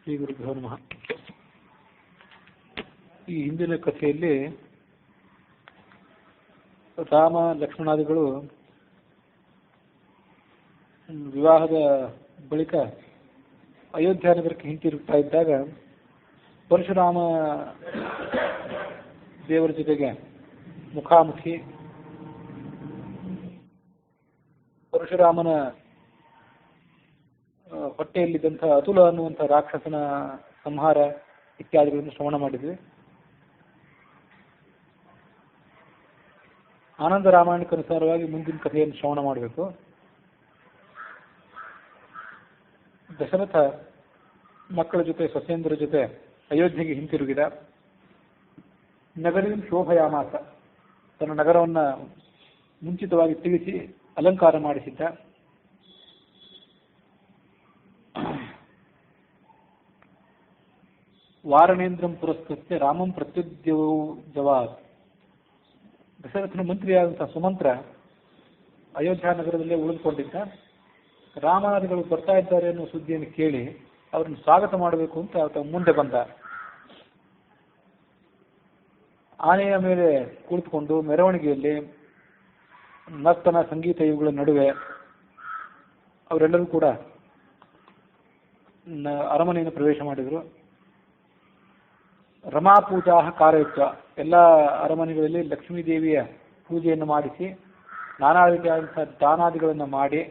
ಶ್ರೀ ಗುರುಭ್ಯೋ ನಮಃ. ಈ ಹಿಂದಿನ ಕಥೆಯಲ್ಲಿ ರಾಮ ಲಕ್ಷ್ಮಣಾದಿಗಳು ವಿವಾಹದ ಬಳಿಕ ಅಯೋಧ್ಯ ನಗರಕ್ಕೆ ಹಿಂತಿರುಗ್ತಾ ಇದ್ದಾಗ ಪರಶುರಾಮ ದೇವರ ಜೊತೆಗೆ ಮುಖಾಮುಖಿ, ಪರಶುರಾಮನ ಹೊಟ್ಟೆಯಲ್ಲಿದ್ದಂಥ ಅತುಲ ಅನ್ನುವಂಥ ರಾಕ್ಷಸನ ಸಂಹಾರ ಇತ್ಯಾದಿಗಳನ್ನು ಶ್ರವಣ ಮಾಡಿದ್ವಿ. ಆನಂದ ರಾಮಾಯಣಕ್ಕನುಸಾರವಾಗಿ ಮುಂದಿನ ಕಥೆಯನ್ನು ಶ್ರವಣ ಮಾಡಬೇಕು. ದಶರಥ ಮಕ್ಕಳ ಜೊತೆ ಸೊಸೇಂದ್ರ ಜೊತೆ ಅಯೋಧ್ಯೆಗೆ ಹಿಂತಿರುಗಿದ. ನಗರೀಂ ಶೋಭಯಾಮಾಸ, ತನ್ನ ನಗರವನ್ನು ಮುಂಚಿತವಾಗಿ ತಿಳಿಸಿ ಅಲಂಕಾರ ಮಾಡಿಸಿದ್ದ. ವಾರಣೇಂದ್ರಂ ಪುರಸ್ಕೃತ್ಯ ರಾಮಂ ಪ್ರತ್ಯುದ್ಯವಾತ್. ದಶರಥನ ಮಂತ್ರಿಯಾದಂತಹ ಸುಮಂತ್ರ ಅಯೋಧ್ಯ ನಗರದಲ್ಲೇ ಉಳಿದುಕೊಂಡಿದ್ದ. ರಾಮಾದಿಗಳು ಬರ್ತಾ ಇದ್ದಾರೆ ಅನ್ನೋ ಸುದ್ದಿಯನ್ನು ಕೇಳಿ ಅವ್ರನ್ನ ಸ್ವಾಗತ ಮಾಡಬೇಕು ಅಂತ ಆತ ಮುಂದೆ ಬಂದ. ಆನೆಯ ಮೇಲೆ ಕುಳಿತುಕೊಂಡು ಮೆರವಣಿಗೆಯಲ್ಲಿ ನರ್ತನ ಸಂಗೀತ ಇವುಗಳ ನಡುವೆ ಅವರೆಲ್ಲರೂ ಕೂಡ ಅರಮನೆಯನ್ನು ಪ್ರವೇಶ ಮಾಡಿದರು. ರಮಾ ಪೂಜಾ ಕಾರ್ಯತ್ವ, ಎಲ್ಲ ಅರಮನೆಗಳಲ್ಲಿ ಲಕ್ಷ್ಮೀ ದೇವಿಯ ಪೂಜೆಯನ್ನು ಮಾಡಿಸಿ ನಾನಾ ರೀತಿಯಾದಂತಹ ದಾನಾದಿಗಳನ್ನು ಮಾಡಿ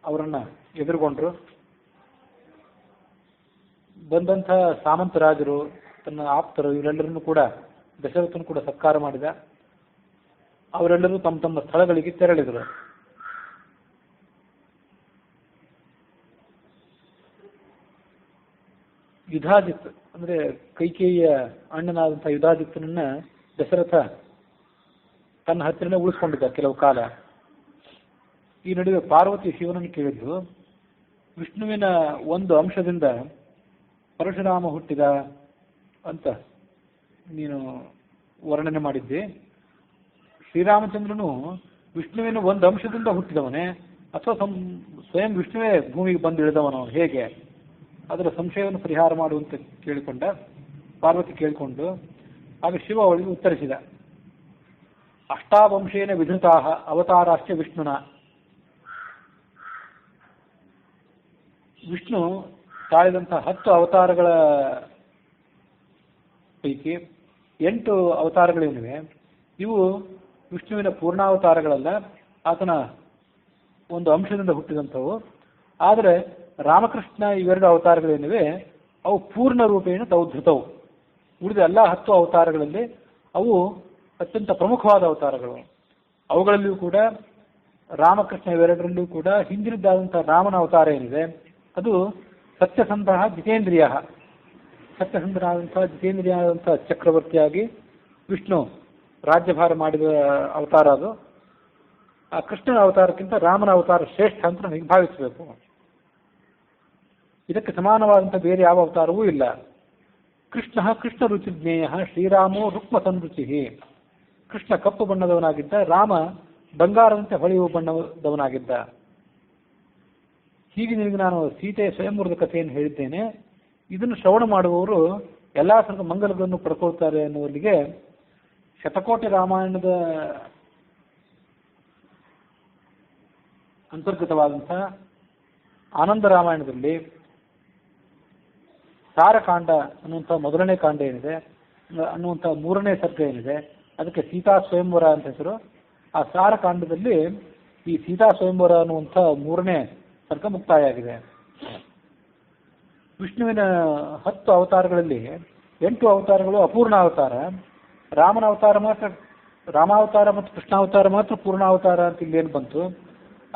ಅವರನ್ನ ಎದುರುಗೊಂಡ್ರು. ಬಂದಂಥ ಸಾಮಂತರಾಜರು, ತನ್ನ ಆಪ್ತರು, ಇವರೆಲ್ಲರನ್ನು ಕೂಡ ದಶರಥನು ಕೂಡ ಸತ್ಕಾರ ಮಾಡಿದ. ಅವರೆಲ್ಲರೂ ತಮ್ಮ ತಮ್ಮ ಸ್ಥಳಗಳಿಗೆ ತೆರಳಿದರು. ಯುಧಾಜಿತ್ ಅಂದ್ರೆ ಕೈಕೇಯಿಯ ಅಣ್ಣನಾದಂತಹ ಯುಧಾಜಿತ್ತನನ್ನ ದಶರಥ ತನ್ನ ಹತ್ತಿರನೇ ಉಳಿಸ್ಕೊಂಡಿದ್ದ ಕೆಲವು ಕಾಲ. ಈ ನಡುವೆ ಪಾರ್ವತಿ ಶಿವನನ್ನು ಕೇಳಿದ್ದು, ವಿಷ್ಣುವಿನ ಒಂದು ಅಂಶದಿಂದ ಪರಶುರಾಮ ಹುಟ್ಟಿದ ಅಂತ ನೀನು ವರ್ಣನೆ ಮಾಡಿದ್ದೆ. ಶ್ರೀರಾಮಚಂದ್ರನು ವಿಷ್ಣುವಿನ ಒಂದು ಅಂಶದಿಂದ ಹುಟ್ಟಿದವನೇ ಅಥವಾ ಸ್ವಯಂ ವಿಷ್ಣುವೇ ಭೂಮಿಗೆ ಬಂದು ಇಳಿದವನು, ಹೇಗೆ? ಅದರ ಸಂಶಯವನ್ನು ಪರಿಹಾರ ಮಾಡುವಂತ ಕೇಳಿಕೊಂಡ. ಪಾರ್ವತಿ ಕೇಳಿಕೊಂಡು ಆಗ ಶಿವ ಅವಳಿಗೆ ಉತ್ತರಿಸಿದ, ಅಷ್ಟಾವಂಶೇನ ವಿಧೃತಾ ಅವತಾರಾಶ್ಚ ವಿಷ್ಣುನ. ವಿಷ್ಣು ತಾಳಿದಂತಹ 10 ಅವತಾರಗಳ ಪೈಕಿ 8 ಅವತಾರಗಳೇನಿವೆ ಇವು ವಿಷ್ಣುವಿನ ಪೂರ್ಣಾವತಾರಗಳಲ್ಲ, ಆತನ ಒಂದು ಅಂಶದಿಂದ ಹುಟ್ಟಿದಂಥವು. ಆದರೆ ರಾಮಕೃಷ್ಣ ಇವೆರಡು ಅವತಾರಗಳೇನಿವೆ ಅವು ಪೂರ್ಣ ರೂಪೇಣ ತೌಧೃತವು. ಉಳಿದ ಎಲ್ಲ 10 ಅವತಾರಗಳಲ್ಲಿ ಅವು ಅತ್ಯಂತ ಪ್ರಮುಖವಾದ ಅವತಾರಗಳು. ಅವುಗಳಲ್ಲಿಯೂ ಕೂಡ ರಾಮಕೃಷ್ಣ ಇವೆರಡರಲ್ಲಿಯೂ ಕೂಡ ಹಿಂದಿನದ್ದಾದಂತಹ ರಾಮನ ಅವತಾರ ಏನಿದೆ ಅದು ಸತ್ಯಸಂಧಃ ಜಿತೇಂದ್ರಿಯ, ಸತ್ಯಸಂಧನಾದಂತಹ ಜಿತೇಂದ್ರಿಯಾದಂತಹ ಚಕ್ರವರ್ತಿಯಾಗಿ ವಿಷ್ಣು ರಾಜ್ಯಭಾರ ಮಾಡಿದ ಅವತಾರ ಅದು. ಆ ಕೃಷ್ಣನ ಅವತಾರಕ್ಕಿಂತ ರಾಮನ ಅವತಾರ ಶ್ರೇಷ್ಠ ಅಂತ ನನಗೆ ಭಾವಿಸಬೇಕು. ಇದಕ್ಕೆ ಸಮಾನವಾದಂಥ ಬೇರೆ ಯಾವ ಅವತಾರವೂ ಇಲ್ಲ. ಕೃಷ್ಣ ಕೃಷ್ಣ ರುಚಿ ಜ್ಞೇಯ, ಶ್ರೀರಾಮೋ ರುಕ್ಮ ಸಂರುಚಿ. ಕೃಷ್ಣ ಕಪ್ಪು ಬಣ್ಣದವನಾಗಿದ್ದ, ರಾಮ ಬಂಗಾರದಂತೆ ಹೊಳೆಯುವ ಬಣ್ಣದವನಾಗಿದ್ದ. ಹೀಗೆ ನಿನಗೆ ನಾನು ಸೀತೆ ಸ್ವಯಂವರದ ಕಥೆಯನ್ನು ಹೇಳಿದ್ದೇನೆ. ಇದನ್ನು ಶ್ರವಣ ಮಾಡುವವರು ಎಲ್ಲಾ ಥರದ ಮಂಗಲಗಳನ್ನು ಪಡ್ಕೊಳ್ತಾರೆ ಅನ್ನುವಲ್ಲಿಗೆ ಶತಕೋಟಿ ರಾಮಾಯಣದ ಅಂತರ್ಗತವಾದಂತಹ ಆನಂದ ರಾಮಾಯಣದಲ್ಲಿ ಸಾರಕಾಂಡ ಅನ್ನುವಂಥ ಮೊದಲನೇ ಕಾಂಡ ಏನಿದೆ, ಅನ್ನುವಂಥ 3ನೇ ಸರ್ಗ ಏನಿದೆ, ಅದಕ್ಕೆ ಸೀತಾ ಸ್ವಯಂವರ ಅಂತ ಹೆಸರು. ಆ ಸಾರಕಾಂಡದಲ್ಲಿ ಈ ಸೀತಾ ಸ್ವಯಂವರ ಅನ್ನುವಂಥ 3ನೇ ಸರ್ಗ ಮುಕ್ತಾಯ ಆಗಿದೆ. ವಿಷ್ಣುವಿನ 10 ಅವತಾರಗಳಲ್ಲಿ 8 ಅವತಾರಗಳು ಅಪೂರ್ಣ ಅವತಾರ. ರಾಮನ ಅವತಾರ ಮಾತ್ರ, ರಾಮಾವತಾರ ಮತ್ತು ಕೃಷ್ಣಾವತಾರ ಮಾತ್ರ ಪೂರ್ಣಾವತಾರ ಅಂತ ಇಲ್ಲೇನು ಬಂತು,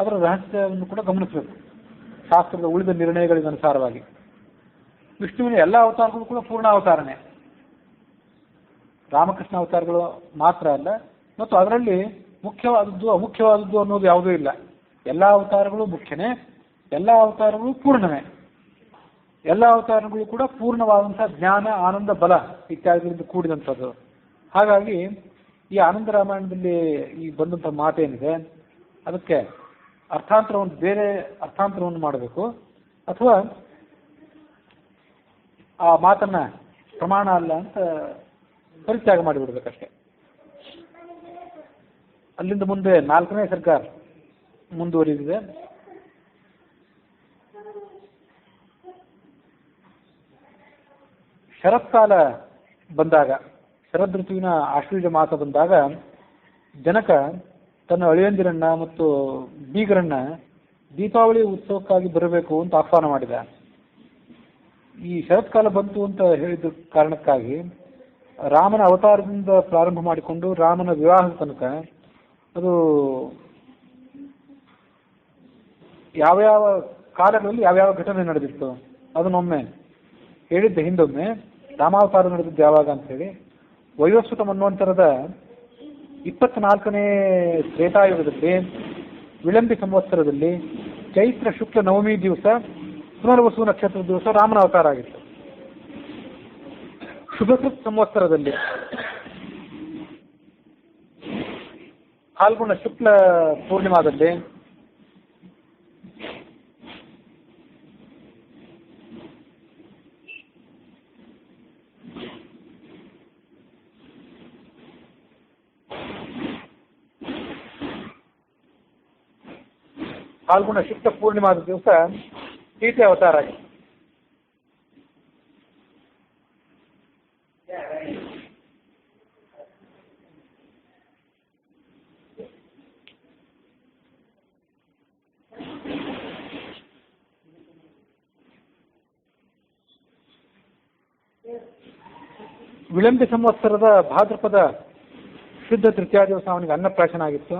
ಅದರ ರಹಸ್ಯವನ್ನು ಕೂಡ ಗಮನಿಸಬೇಕು ಶಾಸ್ತ್ರದ ಉಳಿದ ನಿರ್ಣಯಗಳಿಗೆ ಅನುಸಾರವಾಗಿ. ವಿಷ್ಣುವಿನ ಎಲ್ಲ ಅವತಾರಗಳು ಕೂಡ ಪೂರ್ಣ ಅವತಾರನೇ, ರಾಮಕೃಷ್ಣ ಅವತಾರಗಳು ಮಾತ್ರ ಅಲ್ಲ. ಮತ್ತು ಅದರಲ್ಲಿ ಮುಖ್ಯವಾದದ್ದು ಅಮುಖ್ಯವಾದದ್ದು ಅನ್ನೋದು ಯಾವುದೂ ಇಲ್ಲ. ಎಲ್ಲ ಅವತಾರಗಳು ಮುಖ್ಯನೇ, ಎಲ್ಲ ಅವತಾರಗಳು ಪೂರ್ಣವೇ. ಎಲ್ಲ ಅವತಾರಗಳು ಕೂಡ ಪೂರ್ಣವಾದಂತಹ ಜ್ಞಾನ, ಆನಂದ, ಬಲ ಇತ್ಯಾದಿಗಳಿಂದ ಕೂಡಿದಂಥದ್ದು. ಹಾಗಾಗಿ ಈ ಆನಂದ ರಾಮಾಯಣದಲ್ಲಿ ಈ ಬಂದಂಥ ಮಾತೇನಿದೆ ಅದಕ್ಕೆ ಅರ್ಥಾಂತರವನ್ನು ಬೇರೆ ಅರ್ಥಾಂತರವನ್ನು ಮಾಡಬೇಕು, ಅಥವಾ ಆ ಮಾತನ್ನ ಪ್ರಮಾಣ ಅಲ್ಲ ಅಂತ ಪರಿತ್ಯಾಗ ಮಾಡಿಬಿಡ್ಬೇಕಷ್ಟೆ. ಅಲ್ಲಿಂದ ಮುಂದೆ 4ನೇ ಸರ್ಗ ಮುಂದುವರಿದಿದೆ. ಶರತ್ಕಾಲ ಬಂದಾಗ, ಶರದ್ ಋತುವಿನ ಆಶ್ವಯುಜ ಮಾಸ ಬಂದಾಗ ಜನಕ ತನ್ನ ಅಳಿಯಂದಿರನ್ನ ಮತ್ತು ಬೀಗರನ್ನ ದೀಪಾವಳಿ ಉತ್ಸವಕ್ಕಾಗಿ ಬರಬೇಕು ಅಂತ ಆಹ್ವಾನ ಮಾಡಿದ. ಈ ಶರತ್ಕಾಲ ಬಂತು ಅಂತ ಹೇಳಿದ ಕಾರಣಕ್ಕಾಗಿ ರಾಮನ ಅವತಾರದಿಂದ ಪ್ರಾರಂಭ ಮಾಡಿಕೊಂಡು ರಾಮನ ವಿವಾಹದ ತನಕ ಅದು ಯಾವ್ಯಾವ ಕಾಲಗಳಲ್ಲಿ ಯಾವ್ಯಾವ ಘಟನೆ ನಡೆದಿತ್ತು ಅದನ್ನೊಮ್ಮೆ ಹೇಳಿದ್ದೆ. ಹಿಂದೊಮ್ಮೆ ರಾಮಾವತಾರ ನಡೆದಿದ್ದು ಯಾವಾಗ ಅಂತ ಹೇಳಿ, ವಯೋಸ್ವತ ಮನ್ವಂತರದ 24ನೇ ತ್ರೇತಾಯುಗದಲ್ಲಿ ವಿಳಂಬಿ ಸಂವತ್ಸರದಲ್ಲಿ ಚೈತ್ರ ಶುಕ್ಲ ನವಮಿ ದಿವಸ ಪುನರ್ವಸು ನಕ್ಷತ್ರದ ದಿವಸ ರಾಮನ ಅವತಾರ ಆಗಿತ್ತು. ಶುಭಕೃತ್ ಸಂವತ್ಸರದಲ್ಲಿ ಫಾಲ್ಗುಣ ಶುಕ್ಲ ಪೂರ್ಣಿಮಾದಲ್ಲಿ ಫಾಲ್ಗುಣ ಶುಕ್ಲ ಪೂರ್ಣಿಮಾದ ದಿವಸ ಸೀತೆ ಅವತಾರ ಆಗಿದೆ. ವಿಳಂಬಿ ಸಂವತ್ಸರದ ಭಾದ್ರಪದ ಶುದ್ಧ ತೃತೀಯ ದಿವಸ ಅವನಿಗೆ ಅನ್ನಪ್ರಾಶನ ಆಗಿತ್ತು.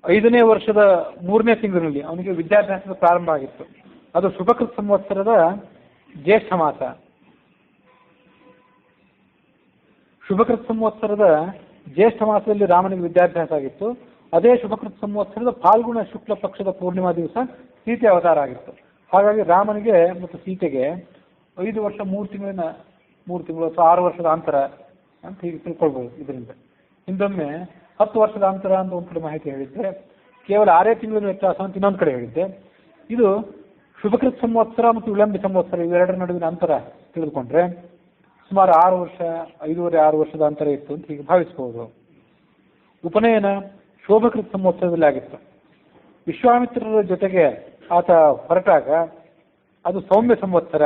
ಐದನೇ ವರ್ಷದ 3ನೇ ತಿಂಗಳಿನಲ್ಲಿ ಅವನಿಗೆ ವಿದ್ಯಾಭ್ಯಾಸದ ಪ್ರಾರಂಭ ಆಗಿತ್ತು. ಅದು ಶುಭಕೃತ್ ಸಂವತ್ಸರದ ಜ್ಯೇಷ್ಠ ಮಾಸ. ಶುಭಕೃತ್ ಸಂವತ್ಸರದ ಜ್ಯೇಷ್ಠ ಮಾಸದಲ್ಲಿ ರಾಮನಿಗೆ ವಿದ್ಯಾಭ್ಯಾಸ ಆಗಿತ್ತು. ಅದೇ ಶುಭಕೃತ್ ಸಂವತ್ಸರದ ಫಾಲ್ಗುಣ ಶುಕ್ಲ ಪಕ್ಷದ ಪೂರ್ಣಿಮಾ ದಿವಸ ಸೀತೆ ಅವತಾರ ಆಗಿತ್ತು. ಹಾಗಾಗಿ ರಾಮನಿಗೆ ಮತ್ತು ಸೀತೆಗೆ 5 ವರ್ಷ 3 ತಿಂಗಳು ಅಥವಾ 6 ವರ್ಷದ ಅಂತರ ಅಂತ ಹೀಗೆ ತಿಳ್ಕೊಳ್ಬಹುದು. ಇದರಿಂದ ಹಿಂದೊಮ್ಮೆ 10 ವರ್ಷದ ಅಂತರ ಅಂತ ಒಂದು ಕಡೆ ಮಾಹಿತಿ ಹೇಳಿದ್ದೆ, ಕೇವಲ 6 ತಿಂಗಳ ವ್ಯತ್ಯಾಸ ಅಂತ ಇನ್ನೊಂದು ಕಡೆ ಹೇಳಿದ್ದೆ. ಇದು ಶುಭಕೃತ್ ಸಂವತ್ಸರ ಮತ್ತು ವಿಳಂಬಿ ಸಂವತ್ಸರ ಇವೆರಡರ ನಡುವಿನ ಅಂತರ ತಿಳಿದುಕೊಂಡ್ರೆ ಸುಮಾರು 6 ವರ್ಷ 5.5-6 ವರ್ಷದ ಅಂತರ ಇತ್ತು ಅಂತ ಹೀಗೆ ಭಾವಿಸಬಹುದು. ಉಪನಯನ ಶೋಭಕೃತ್ ಸಂವತ್ಸರದಲ್ಲಿ ಆಗಿತ್ತು. ವಿಶ್ವಾಮಿತ್ರರ ಜೊತೆಗೆ ಆತ ಹೊರಟಾಗ ಅದು ಸೌಮ್ಯ ಸಂವತ್ಸರ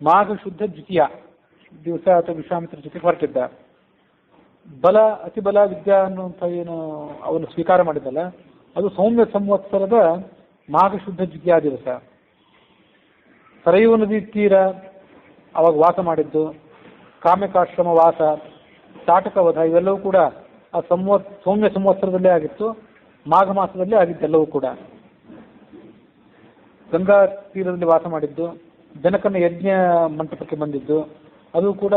ಮಾಘ ಶುದ್ಧ ದ್ವಿತೀಯ ದಿವಸ ಆತ ವಿಶ್ವಾಮಿತ್ರ ಜೊತೆಗೆ ಹೊರಟಿದ್ದ. ಅತಿಬಲ ವಿದ್ಯಾ ಅನ್ನುವಂಥ ಏನು ಅವನು ಸ್ವೀಕಾರ ಮಾಡಿದ್ದಲ್ಲ, ಅದು ಸೌಮ್ಯ ಸಂವತ್ಸರದ ಮಾಘ ಶುದ್ಧ ದ್ವಿತೀಯ ದಿವಸ. ಸರಯೂ ನದಿ ತೀರ ಅವಾಗ ವಾಸ ಮಾಡಿದ್ದು, ಕಾಮ್ಯಕಾಶ್ರಮ ವಾಸ, ತಾಟಕ ವಧ ಇವೆಲ್ಲವೂ ಕೂಡ ಆ ಸೌಮ್ಯ ಸಂವತ್ಸರದಲ್ಲೇ ಆಗಿತ್ತು. ಮಾಘ ಮಾಸದಲ್ಲೇ ಆಗಿದ್ದೆಲ್ಲವೂ ಕೂಡ. ಗಂಗಾ ತೀರದಲ್ಲಿ ವಾಸ ಮಾಡಿದ್ದು, ಜನಕನ ಯಜ್ಞ ಮಂಟಪಕ್ಕೆ ಬಂದಿದ್ದು, ಅದು ಕೂಡ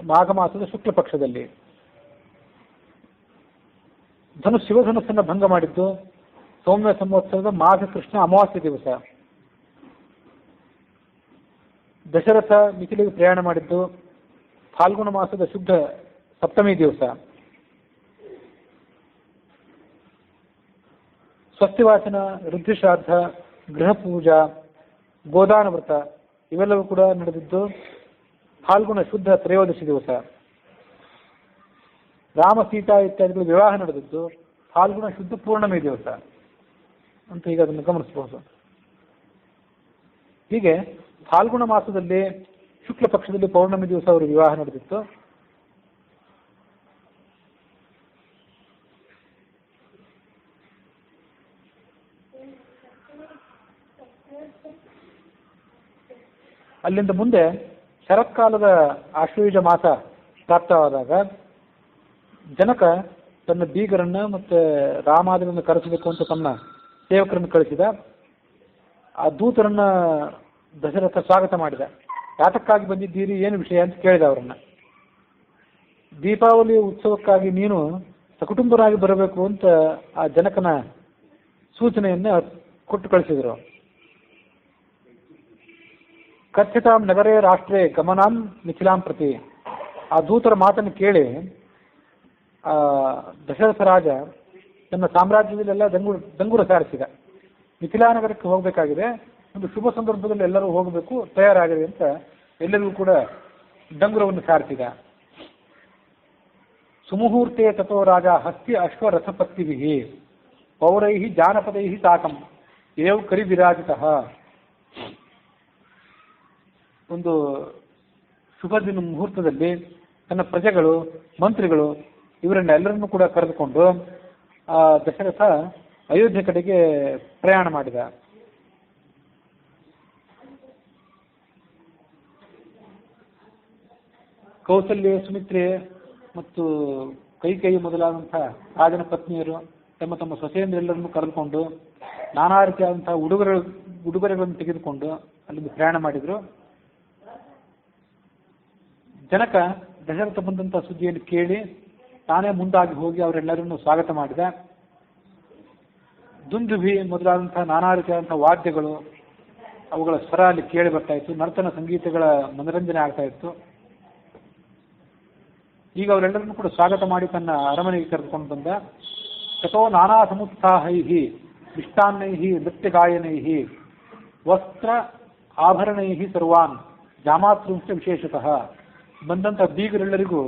ಮಾಘ ಮಾಸದ ಶುಕ್ಲ ಪಕ್ಷದಲ್ಲಿ. ಶಿವಧನುಸ್ಸನ್ನು ಭಂಗ ಮಾಡಿದ್ದು ಸೌಮ್ಯ ಸಂವತ್ಸರದ ಮಾಘ ಕೃಷ್ಣ ಅಮಾವಾಸ್ಯೆ ದಿವಸ. ದಶರಥ ಮಿಥಿಲೆಗೆ ಪ್ರಯಾಣ ಮಾಡಿದ್ದು ಫಾಲ್ಗುಣ ಮಾಸದ ಶುದ್ಧ ಸಪ್ತಮಿ ದಿವಸ. ಸ್ವಸ್ತಿವಾಚನ, ರುದ್ರಶ್ರಾದ್ದ, ಗೃಹ ಪೂಜಾ, ಗೋದಾನ ವ್ರತ ಇವೆಲ್ಲವೂ ಕೂಡ ನಡೆದಿದ್ದು ಫಾಲ್ಗುಣ ಶುದ್ಧ ತ್ರಯೋದಶಿ ದಿವಸ. ರಾಮ ಸೀತಾ ಇತ್ಯಾದಿಗಳು ವಿವಾಹ ನಡೆದಿದ್ದು ಫಾಲ್ಗುಣ ಶುದ್ಧ ಪೂರ್ಣಮಿ ದಿವಸ ಅಂತ ಈಗ ಅದನ್ನು ಗಮನಿಸಬಹುದು. ಹೀಗೆ ಫಾಲ್ಗುಣ ಮಾಸದಲ್ಲಿ ಶುಕ್ಲ ಪಕ್ಷದಲ್ಲಿ ಪೌರ್ಣಮಿ ದಿವಸ ಅವರು ವಿವಾಹ ನಡೆದಿತ್ತು. ಅಲ್ಲಿಂದ ಮುಂದೆ ಶರತ್ಕಾಲದ ಆಶ್ವಯುಜ ಮಾಸ ಪ್ರಾಪ್ತವಾದಾಗ ಜನಕ ತನ್ನ ಬೀಗರನ್ನ ಮತ್ತೆ ರಾಮಾದಿಗಳನ್ನು ಕರೆಸಬೇಕು ಅಂತ ತನ್ನ ಸೇವಕರನ್ನು ಕಳಿಸಿದ. ಆ ದೂತರನ್ನ ದಶರಥ ಸ್ವಾಗತ ಮಾಡಿದ. ಯಾತಕ್ಕಾಗಿ ಬಂದಿದ್ದೀರಿ, ಏನು ವಿಷಯ ಅಂತ ಕೇಳಿದ ಅವರನ್ನ. ದೀಪಾವಳಿ ಉತ್ಸವಕ್ಕಾಗಿ ನೀನು ಸಕುಟುಂಬರಾಗಿ ಬರಬೇಕು ಅಂತ ಆ ಜನಕನ ಸೂಚನೆಯನ್ನ ಕೊಟ್ಟು ಕಳಿಸಿದರು. ಕಥ್ಯತಾಂ ನಗರೇ ರಾಷ್ಟ್ರೇ ಗಮನಾಂ ಮಿಥಿಲಾಂ ಪ್ರತಿ. ಆ ದೂತರ ಮಾತನ್ನು ಕೇಳಿ ದಶರಥ ರಾಜ ತನ್ನ ಸಾಮ್ರಾಜ್ಯದಲ್ಲೆಲ್ಲ ದಂಗುರ ಸಾರಿಸಿದ. ಮಿಥಿಲಾ ನಗರಕ್ಕೆ ಹೋಗಬೇಕಾಗಿದೆ, ಒಂದು ಶುಭ ಸಂದರ್ಭದಲ್ಲಿ ಎಲ್ಲರೂ ಹೋಗಬೇಕು, ತಯಾರಾಗಿದೆ ಅಂತ ಎಲ್ಲರಿಗೂ ಕೂಡ ಡಂಗುರವನ್ನು ಸಾರಿಸಿದ. ಸುಮುಹೂರ್ತೆ ತಥೋ ರಾಜ ಹಸ್ತಿ ಅಶ್ವರಥಪತ್ತಿಭಿಃ ಪೌರೈಃ ಜಾನಪದೈಃ ಸಾಕಂ ಏವ್ ಕರಿ ವಿರಾಜಿತಃ. ಒಂದು ಶುಭ ದಿನ ಮುಹೂರ್ತದಲ್ಲಿ ತನ್ನ ಪ್ರಜೆಗಳು, ಮಂತ್ರಿಗಳು ಇವರನ್ನ ಎಲ್ಲರನ್ನೂ ಕೂಡ ಕರೆದುಕೊಂಡು ದಶರಥ ಅಯೋಧ್ಯೆ ಕಡೆಗೆ ಪ್ರಯಾಣ ಮಾಡಿದ. ಕೌಸಲ್ಯ, ಸುಮಿತ್ರೆ ಮತ್ತು ಕೈಕೇಯಿ ಮೊದಲಾದಂಥ ರಾಜನ ಪತ್ನಿಯರು ತಮ್ಮ ತಮ್ಮ ಸೊಸೆಯಂದರೆಲ್ಲರನ್ನು ಕರೆದುಕೊಂಡು ನಾನಾ ರೀತಿಯಾದಂತಹ ಉಡುಗೊರೆಗಳನ್ನು ತೆಗೆದುಕೊಂಡು ಅಲ್ಲಿಂದ ಪ್ರಯಾಣ ಮಾಡಿದರು. ಜನಕ ದಶರಥ ಬಂದಂಥ ಸುದ್ದಿಯನ್ನು ಕೇಳಿ ತಾನೇ ಮುಂದಾಗಿ ಹೋಗಿ ಅವರೆಲ್ಲರನ್ನು ಸ್ವಾಗತ ಮಾಡಿದ. ದುಂದುಭಿ ಮೊದಲಾದಂತಹ ನಾನಾ ರೀತಿಯಾದಂತಹ ವಾದ್ಯಗಳು, ಅವುಗಳ ಸ್ವರ ಅಲ್ಲಿ ಕೇಳಿ ಬರ್ತಾ ಇತ್ತು. ನರ್ತನ ಸಂಗೀತಗಳ ಮನರಂಜನೆ ಆಗ್ತಾ ಇತ್ತು. ಈಗ ಅವರೆಲ್ಲರನ್ನು ಕೂಡ ಸ್ವಾಗತ ಮಾಡಿ ತನ್ನ ಅರಮನೆಗೆ ಕರೆದುಕೊಂಡು ಬಂದ. ತಥೋ ನಾನಾ ಸಮುತ್ಸಾಹೈಃ ಮಿಷ್ಟಾನ್ನೈಃ ನೃತ್ಯಗಾಯನೈಃ ವಸ್ತ್ರ ಆಭರಣೈಃ ಸರ್ವಾನ್ ಜಾಮಾತೃಂಶ ವಿಶೇಷತಃ. ಬಂದಂಥ ಬೀಗರೆಲ್ಲರಿಗೂ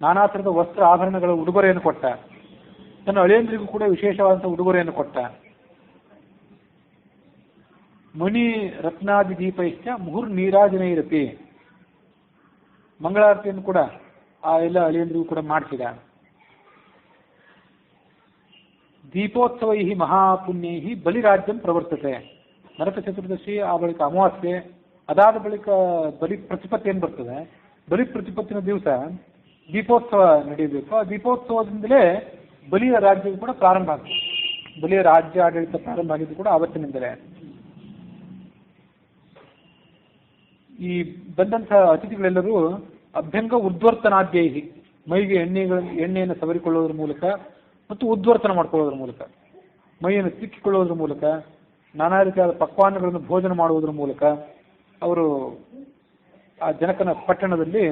ನಾನಾ ಥರದ ವಸ್ತ್ರ ಆಭರಣಗಳ ಉಡುಗೊರೆಯನ್ನು ಕೊಟ್ಟ. ತನ್ನ ಅಳಿಯಂದ್ರಿಗೂ ಕೂಡ ವಿಶೇಷವಾದಂಥ ಉಡುಗೊರೆಯನ್ನು ಕೊಟ್ಟ. ಮಣಿ ರತ್ನಾದಿ ದೀಪೈಶ್ಚ ಮುಹುರ್ ನೀರಾಜನೈರಪಿ. ಮಂಗಳಾರತಿಯನ್ನು ಕೂಡ ಆ ಎಲ್ಲ ಅಳಿಯಂದ್ರಿಗೂ ಕೂಡ ಮಾಡಿಸಿದ. ದೀಪೋತ್ಸವೈ ಮಹಾಪುಣ್ಯೈ ಬಲಿರಾಜ್ಯಂ ಪ್ರವರ್ತತೆ. ನರಕ ಚತುರ್ದಶಿ, ಆ ಬಳಿಕ ಅಮಾವಾಸ್ಯೆ, ಅದಾದ ಬಳಿಕ ಬಲಿ ಪ್ರತಿಪತ್ತಿ ಏನು ಬರ್ತದೆ. ಬಲಿ ಪ್ರತಿಪತ್ತಿನ ದಿವಸ ದೀಪೋತ್ಸವ ನಡೆಯಬೇಕು. ಆ ದೀಪೋತ್ಸವದಿಂದಲೇ ಬಲಿಯ ರಾಜ್ಯ ಕೂಡ ಪ್ರಾರಂಭ ಆಗ್ತದೆ. ಬಲಿಯ ರಾಜ್ಯ ಆಡಳಿತ ಪ್ರಾರಂಭ ಆಗಿದ್ದು ಕೂಡ ಆವತ್ತಿನಿಂದಲೇ. ಈ ಬಂದಂಥ ಅತಿಥಿಗಳೆಲ್ಲರೂ ಅಭ್ಯಂಗ ಉದ್ವರ್ತನಾದ್ಯೈ, ಮೈಗೆ ಎಣ್ಣೆಯನ್ನು ಸವರಿಕೊಳ್ಳೋದ್ರ ಮೂಲಕ ಮತ್ತು ಉದ್ವರ್ತನ ಮಾಡ್ಕೊಳ್ಳೋದ್ರ ಮೂಲಕ, ಮೈಯನ್ನು ತಿಕ್ಕಿಕೊಳ್ಳೋದ್ರ ಮೂಲಕ, ನಾನಾ ರೀತಿಯಾದ ಪಕ್ವಾನ್ನಗಳನ್ನು ಭೋಜನ ಮಾಡುವುದರ ಮೂಲಕ ಅವರು ಆ ಜನಕನ ಪಟ್ಟಣದಲ್ಲಿ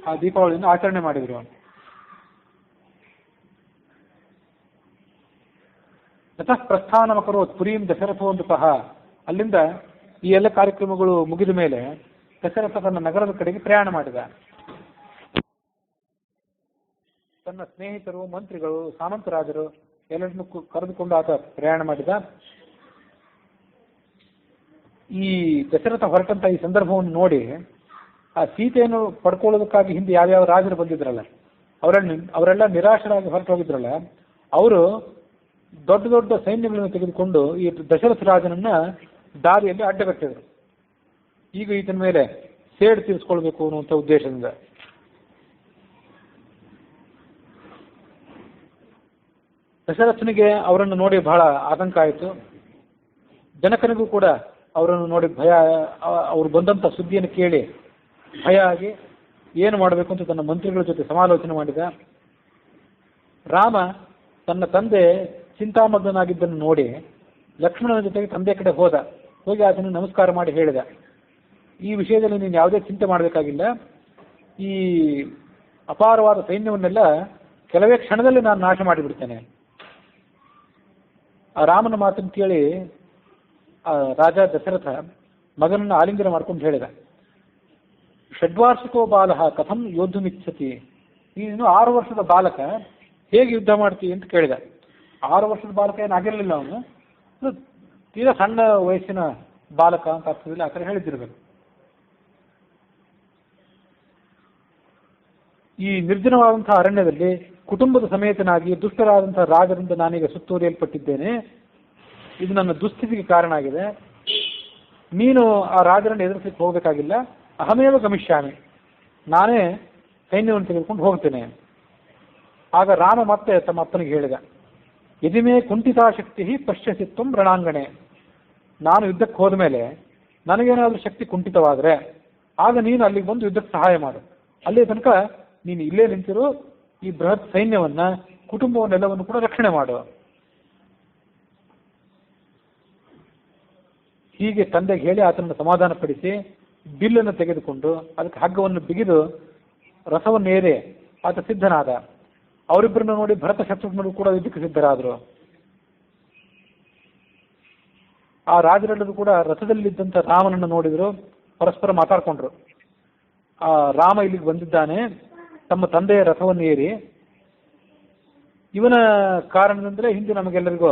ಆ ದೀಪಾವಳಿಯನ್ನು ಆಚರಣೆ ಮಾಡಿದರು. ಯತಃ ಪ್ರಸ್ಥಾನಮಕರೋತ್ ಪುರೀಂ ದಶರಥೋಂತಃ. ಅಲ್ಲಿಂದ ಈ ಎಲ್ಲ ಕಾರ್ಯಕ್ರಮಗಳು ಮುಗಿದ ಮೇಲೆ ದಶರಥ ತನ್ನ ನಗರದ ಕಡೆಗೆ ಪ್ರಯಾಣ ಮಾಡಿದ. ತನ್ನ ಸ್ನೇಹಿತರು, ಮಂತ್ರಿಗಳು, ಸಾಮಂತರಾಜರು ಎಲ್ಲರನ್ನು ಕರೆದುಕೊಂಡು ಆತ ಪ್ರಯಾಣ ಮಾಡಿದ. ಈ ದಶರಥ ಹೊರಟಂತ ಈ ಸಂದರ್ಭವನ್ನು ನೋಡಿ ಆ ಸೀತೆಯನ್ನು ಪಡ್ಕೊಳ್ಳೋದಕ್ಕಾಗಿ ಹಿಂದೆ ಯಾವ್ಯಾವ ರಾಜರು ಬಂದಿದ್ರಲ್ಲ ಅವರೆಲ್ಲ ನಿರಾಶರಾಗಿ ಹೊರಟು ಹೋಗಿದ್ರಲ್ಲ, ಅವರು ದೊಡ್ಡ ದೊಡ್ಡ ಸೈನ್ಯಗಳನ್ನು ತೆಗೆದುಕೊಂಡು ಈ ದಶರಥ ರಾಜನನ್ನ ದಾರಿಯಲ್ಲಿ ಅಡ್ಡಗಟ್ಟಿದ್ರು. ಈಗ ಈತನ ಮೇಲೆ ಸೇಡು ತೀರಿಸ್ಕೊಳ್ಬೇಕು ಅನ್ನುವಂಥ ಉದ್ದೇಶದಿಂದ. ದಶರಥನಿಗೆ ಅವರನ್ನು ನೋಡಿ ಬಹಳ ಆತಂಕ ಆಯಿತು. ಜನಕನಿಗೂ ಕೂಡ ಅವರನ್ನು ನೋಡಿ ಭಯ, ಅವರು ಬಂದಂಥ ಸುದ್ದಿಯನ್ನು ಕೇಳಿ ಭಯ ಆಗಿ ಏನು ಮಾಡಬೇಕು ಅಂತ ತನ್ನ ಮಂತ್ರಿಗಳ ಜೊತೆ ಸಮಾಲೋಚನೆ ಮಾಡಿದ. ರಾಮ ತನ್ನ ತಂದೆ ಚಿಂತಾಮಗ್ನಾಗಿದ್ದನ್ನು ನೋಡಿ ಲಕ್ಷ್ಮಣನ ಜೊತೆಗೆ ತಂದೆ ಕಡೆ ಹೋಗಿ ಆತನಿಗೆ ನಮಸ್ಕಾರ ಮಾಡಿ ಹೇಳಿದ, ಈ ವಿಷಯದಲ್ಲಿ ನೀನು ಯಾವುದೇ ಚಿಂತೆ ಮಾಡಬೇಕಾಗಿಲ್ಲ. ಈ ಅಪಾರವಾದ ಸೈನ್ಯವನ್ನೆಲ್ಲ ಕೆಲವೇ ಕ್ಷಣದಲ್ಲಿ ನಾನು ನಾಶ ಮಾಡಿಬಿಡ್ತೇನೆ. ಆ ರಾಮನ ಮಾತನ್ನು ಕೇಳಿ ರಾಜ ದಶರಥ ಮಗನನ್ನು ಆಲಿಂಗನ ಮಾಡ್ಕೊಂಡು ಹೇಳಿದ, ಷಡ್ವಾರ್ಷಿಕೋ ಬಾಲಃ ಕಥಂ ಯೋಧುಮಿಚ್ಛತಿ. ನೀನು 6 ವರ್ಷದ ಬಾಲಕ ಹೇಗೆ ಯುದ್ಧ ಮಾಡ್ತೀವಿ ಅಂತ ಕೇಳಿದ. 6 ವರ್ಷದ ಬಾಲಕ ಏನಾಗಿರಲಿಲ್ಲ, ಅವನು ತೀರಾ ಸಣ್ಣ ವಯಸ್ಸಿನ ಬಾಲಕ ಅಂತ ಅರ್ಥದಲ್ಲಿ ಆ ಥರ ಹೇಳಿದ್ದಿರಬೇಕು. ಈ ನಿರ್ಜನವಾದಂತಹ ಅರಣ್ಯದಲ್ಲಿ ಕುಟುಂಬದ ಸಮೇತನಾಗಿ ದುಷ್ಟರಾದಂತಹ ರಾಜರಿಂದ ನಾನೀಗ ಸುತ್ತುವರಿಯಲ್ಪಟ್ಟಿದ್ದೇನೆ. ಇದು ನನ್ನ ದುಸ್ಥಿತಿಗೆ ಕಾರಣ ಆಗಿದೆ. ನೀನು ಆ ರಾಜರನ್ನು ಎದುರಿಸಲಿಕ್ಕೆ ಹೋಗಬೇಕಾಗಿಲ್ಲ. ಅಹಮೇವ ಗಮಿಷ್ಯಾಮಿ, ನಾನೇ ಸೈನ್ಯವನ್ನು ತೆಗೆದುಕೊಂಡು ಹೋಗ್ತೇನೆ. ಆಗ ರಾಮ ಮತ್ತೆ ತಮ್ಮ ಅಪ್ಪನಿಗೆ ಹೇಳಿದ, ಯದಿಮೇ ಕುಂಠಿತಾಶಕ್ತಿ ಪಶ್ಯಸಿತ್ವಂ ರಣಾಂಗಣೆ. ನಾನು ಯುದ್ಧಕ್ಕೆ ಹೋದ ಮೇಲೆ ನನಗೇನಾದರೂ ಶಕ್ತಿ ಕುಂಠಿತವಾದರೆ ಆಗ ನೀನು ಅಲ್ಲಿಗೆ ಬಂದು ಯುದ್ಧಕ್ಕೆ ಸಹಾಯ ಮಾಡು. ಅಲ್ಲೇ ತನಕ ನೀನು ಇಲ್ಲೇ ನಿಂತಿರು, ಈ ಬೃಹತ್ ಸೈನ್ಯವನ್ನ, ಕುಟುಂಬವನ್ನೆಲ್ಲವನ್ನು ಕೂಡ ರಕ್ಷಣೆ ಮಾಡು. ಹೀಗೆ ತಂದೆಗೆ ಹೇಳಿ ಆತನನ್ನು ಸಮಾಧಾನಪಡಿಸಿ ಬಿಲ್ಲನ್ನು ತೆಗೆದುಕೊಂಡು ಅದಕ್ಕೆ ಹಗ್ಗವನ್ನು ಬಿಗಿದು ರಥವನ್ನೇರಿ ಆತ ಸಿದ್ಧನಾದ. ಅವರಿಬ್ಬರನ್ನು ನೋಡಿ ಭರತ ಶತ್ರುಘ್ನರು ಕೂಡ ಯುದ್ಧಕ್ಕೆ ಸಿದ್ಧರಾದರು. ಆ ರಾಜರೆಲ್ಲರೂ ಕೂಡ ರಥದಲ್ಲಿದ್ದಂಥ ರಾಮನನ್ನು ನೋಡಿದರು, ಪರಸ್ಪರ ಮಾತಾಡ್ಕೊಂಡ್ರು. ಆ ರಾಮ ಇಲ್ಲಿಗೆ ಬಂದಿದ್ದಾನೆ, ತಮ್ಮ ತಂದೆಯ ರಥವನ್ನು ಏರಿ, ಇವನ ಕಾರಣದಿಂದಲೇ ಹಿಂದೆ ನಮಗೆಲ್ಲರಿಗೂ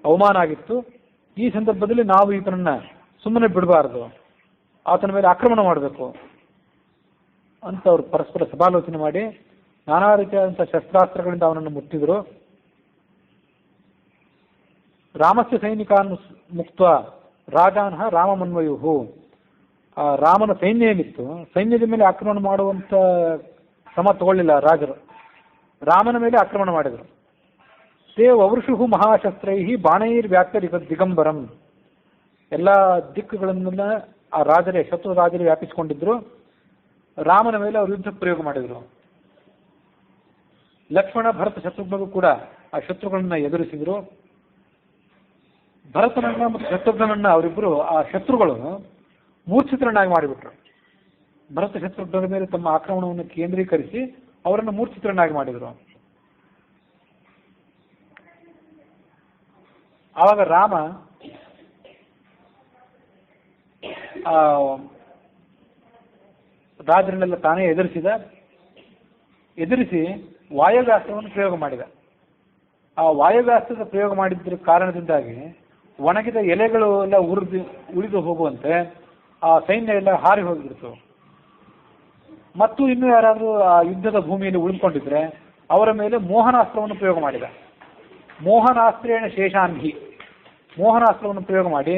ಅವಮಾನ ಆಗಿತ್ತು. ಈ ಸಂದರ್ಭದಲ್ಲಿ ನಾವು ಈತನನ್ನ ಸುಮ್ಮನೆ ಬಿಡಬಾರದು, ಆತನ ಮೇಲೆ ಆಕ್ರಮಣ ಮಾಡಬೇಕು ಅಂತ ಅವರು ಪರಸ್ಪರ ಸಮಾಲೋಚನೆ ಮಾಡಿ ನಾನಾ ರೀತಿಯಾದಂಥ ಶಸ್ತ್ರಾಸ್ತ್ರಗಳಿಂದ ಅವನನ್ನು ಮುತ್ತಿದ್ರು. ರಾಮಸ್ಯ ಸೈನಿಕಾನ್ ಮುಕ್ತ ರಾಜಾನಃ ರಾಮಮನ್ವಯುಹು. ಆ ರಾಮನ ಸೈನ್ಯ ಏನಿತ್ತು, ಸೈನ್ಯದ ಮೇಲೆ ಆಕ್ರಮಣ ಮಾಡುವಂತ ಕ್ರಮ ತಗೊಳ್ಳಿಲ್ಲ ರಾಜರು, ರಾಮನ ಮೇಲೆ ಆಕ್ರಮಣ ಮಾಡಿದರು. ತೇ ವವೃಷು ಮಹಾಶಸ್ತ್ರೈ ಬಾಣೈರ್ ವ್ಯಾಪ್ತ ದಿಗಂಬರಂ. ಎಲ್ಲ ದಿಕ್ಕುಗಳನ್ನೆಲ್ಲ ಆ ರಾಜರೇ, ಶತ್ರು ರಾಜರೇ ವ್ಯಾಪಿಸಿಕೊಂಡಿದ್ರು. ರಾಮನ ಮೇಲೆ ಅವರು ಯುದ್ಧ ಪ್ರಯೋಗ ಮಾಡಿದರು. ಲಕ್ಷ್ಮಣ ಭರತ ಶತ್ರುಘ್ನರು ಕೂಡ ಆ ಶತ್ರುಗಳನ್ನ ಎದುರಿಸಿದ್ರು. ಭರತನನ್ನ ಮತ್ತು ಶತ್ರುಘ್ನನ್ನ ಅವರಿಬ್ಬರು ಆ ಶತ್ರುಗಳು ಮೂರ್ಛಿತರನ್ನಾಗಿ ಮಾಡಿಬಿಟ್ರು. ಭರತ ಶತ್ರುಘ್ನರ ಮೇಲೆ ತಮ್ಮ ಆಕ್ರಮಣವನ್ನು ಕೇಂದ್ರೀಕರಿಸಿ ಅವರನ್ನು ಮೂರ್ಛಿತರನ್ನಾಗಿ ಮಾಡಿದರು. ಆವಾಗ ರಾಮ ರಾಜರನ್ನೆಲ್ಲ ತಾನೇ ಎದುರಿಸಿ ವಾಯವ್ಯಾಸ್ತ್ರವನ್ನು ಪ್ರಯೋಗ ಮಾಡಿದ. ಆ ವಾಯವ್ಯಾಸ್ತ್ರದ ಪ್ರಯೋಗ ಮಾಡಿದ್ರ ಕಾರಣದಿಂದಾಗಿ ಒಣಗಿದ ಎಲೆಗಳು ಎಲ್ಲ ಉಳಿದು ಹೋಗುವಂತೆ ಆ ಸೈನ್ಯ ಎಲ್ಲ ಹಾರಿ ಹೋಗಿಬಿಡ್ತು. ಮತ್ತು ಇನ್ನೂ ಯಾರಾದರೂ ಆ ಯುದ್ಧದ ಭೂಮಿಯಲ್ಲಿ ಉಳಿದುಕೊಂಡಿದ್ರೆ ಅವರ ಮೇಲೆ ಮೋಹನಾಸ್ತ್ರವನ್ನು ಪ್ರಯೋಗ ಮಾಡಿದ. ಮೋಹನಾಸ್ತ್ರೇಣ ಶೇಷಾನ್ಹಿ, ಮೋಹನಾಸ್ತ್ರವನ್ನು ಪ್ರಯೋಗ ಮಾಡಿ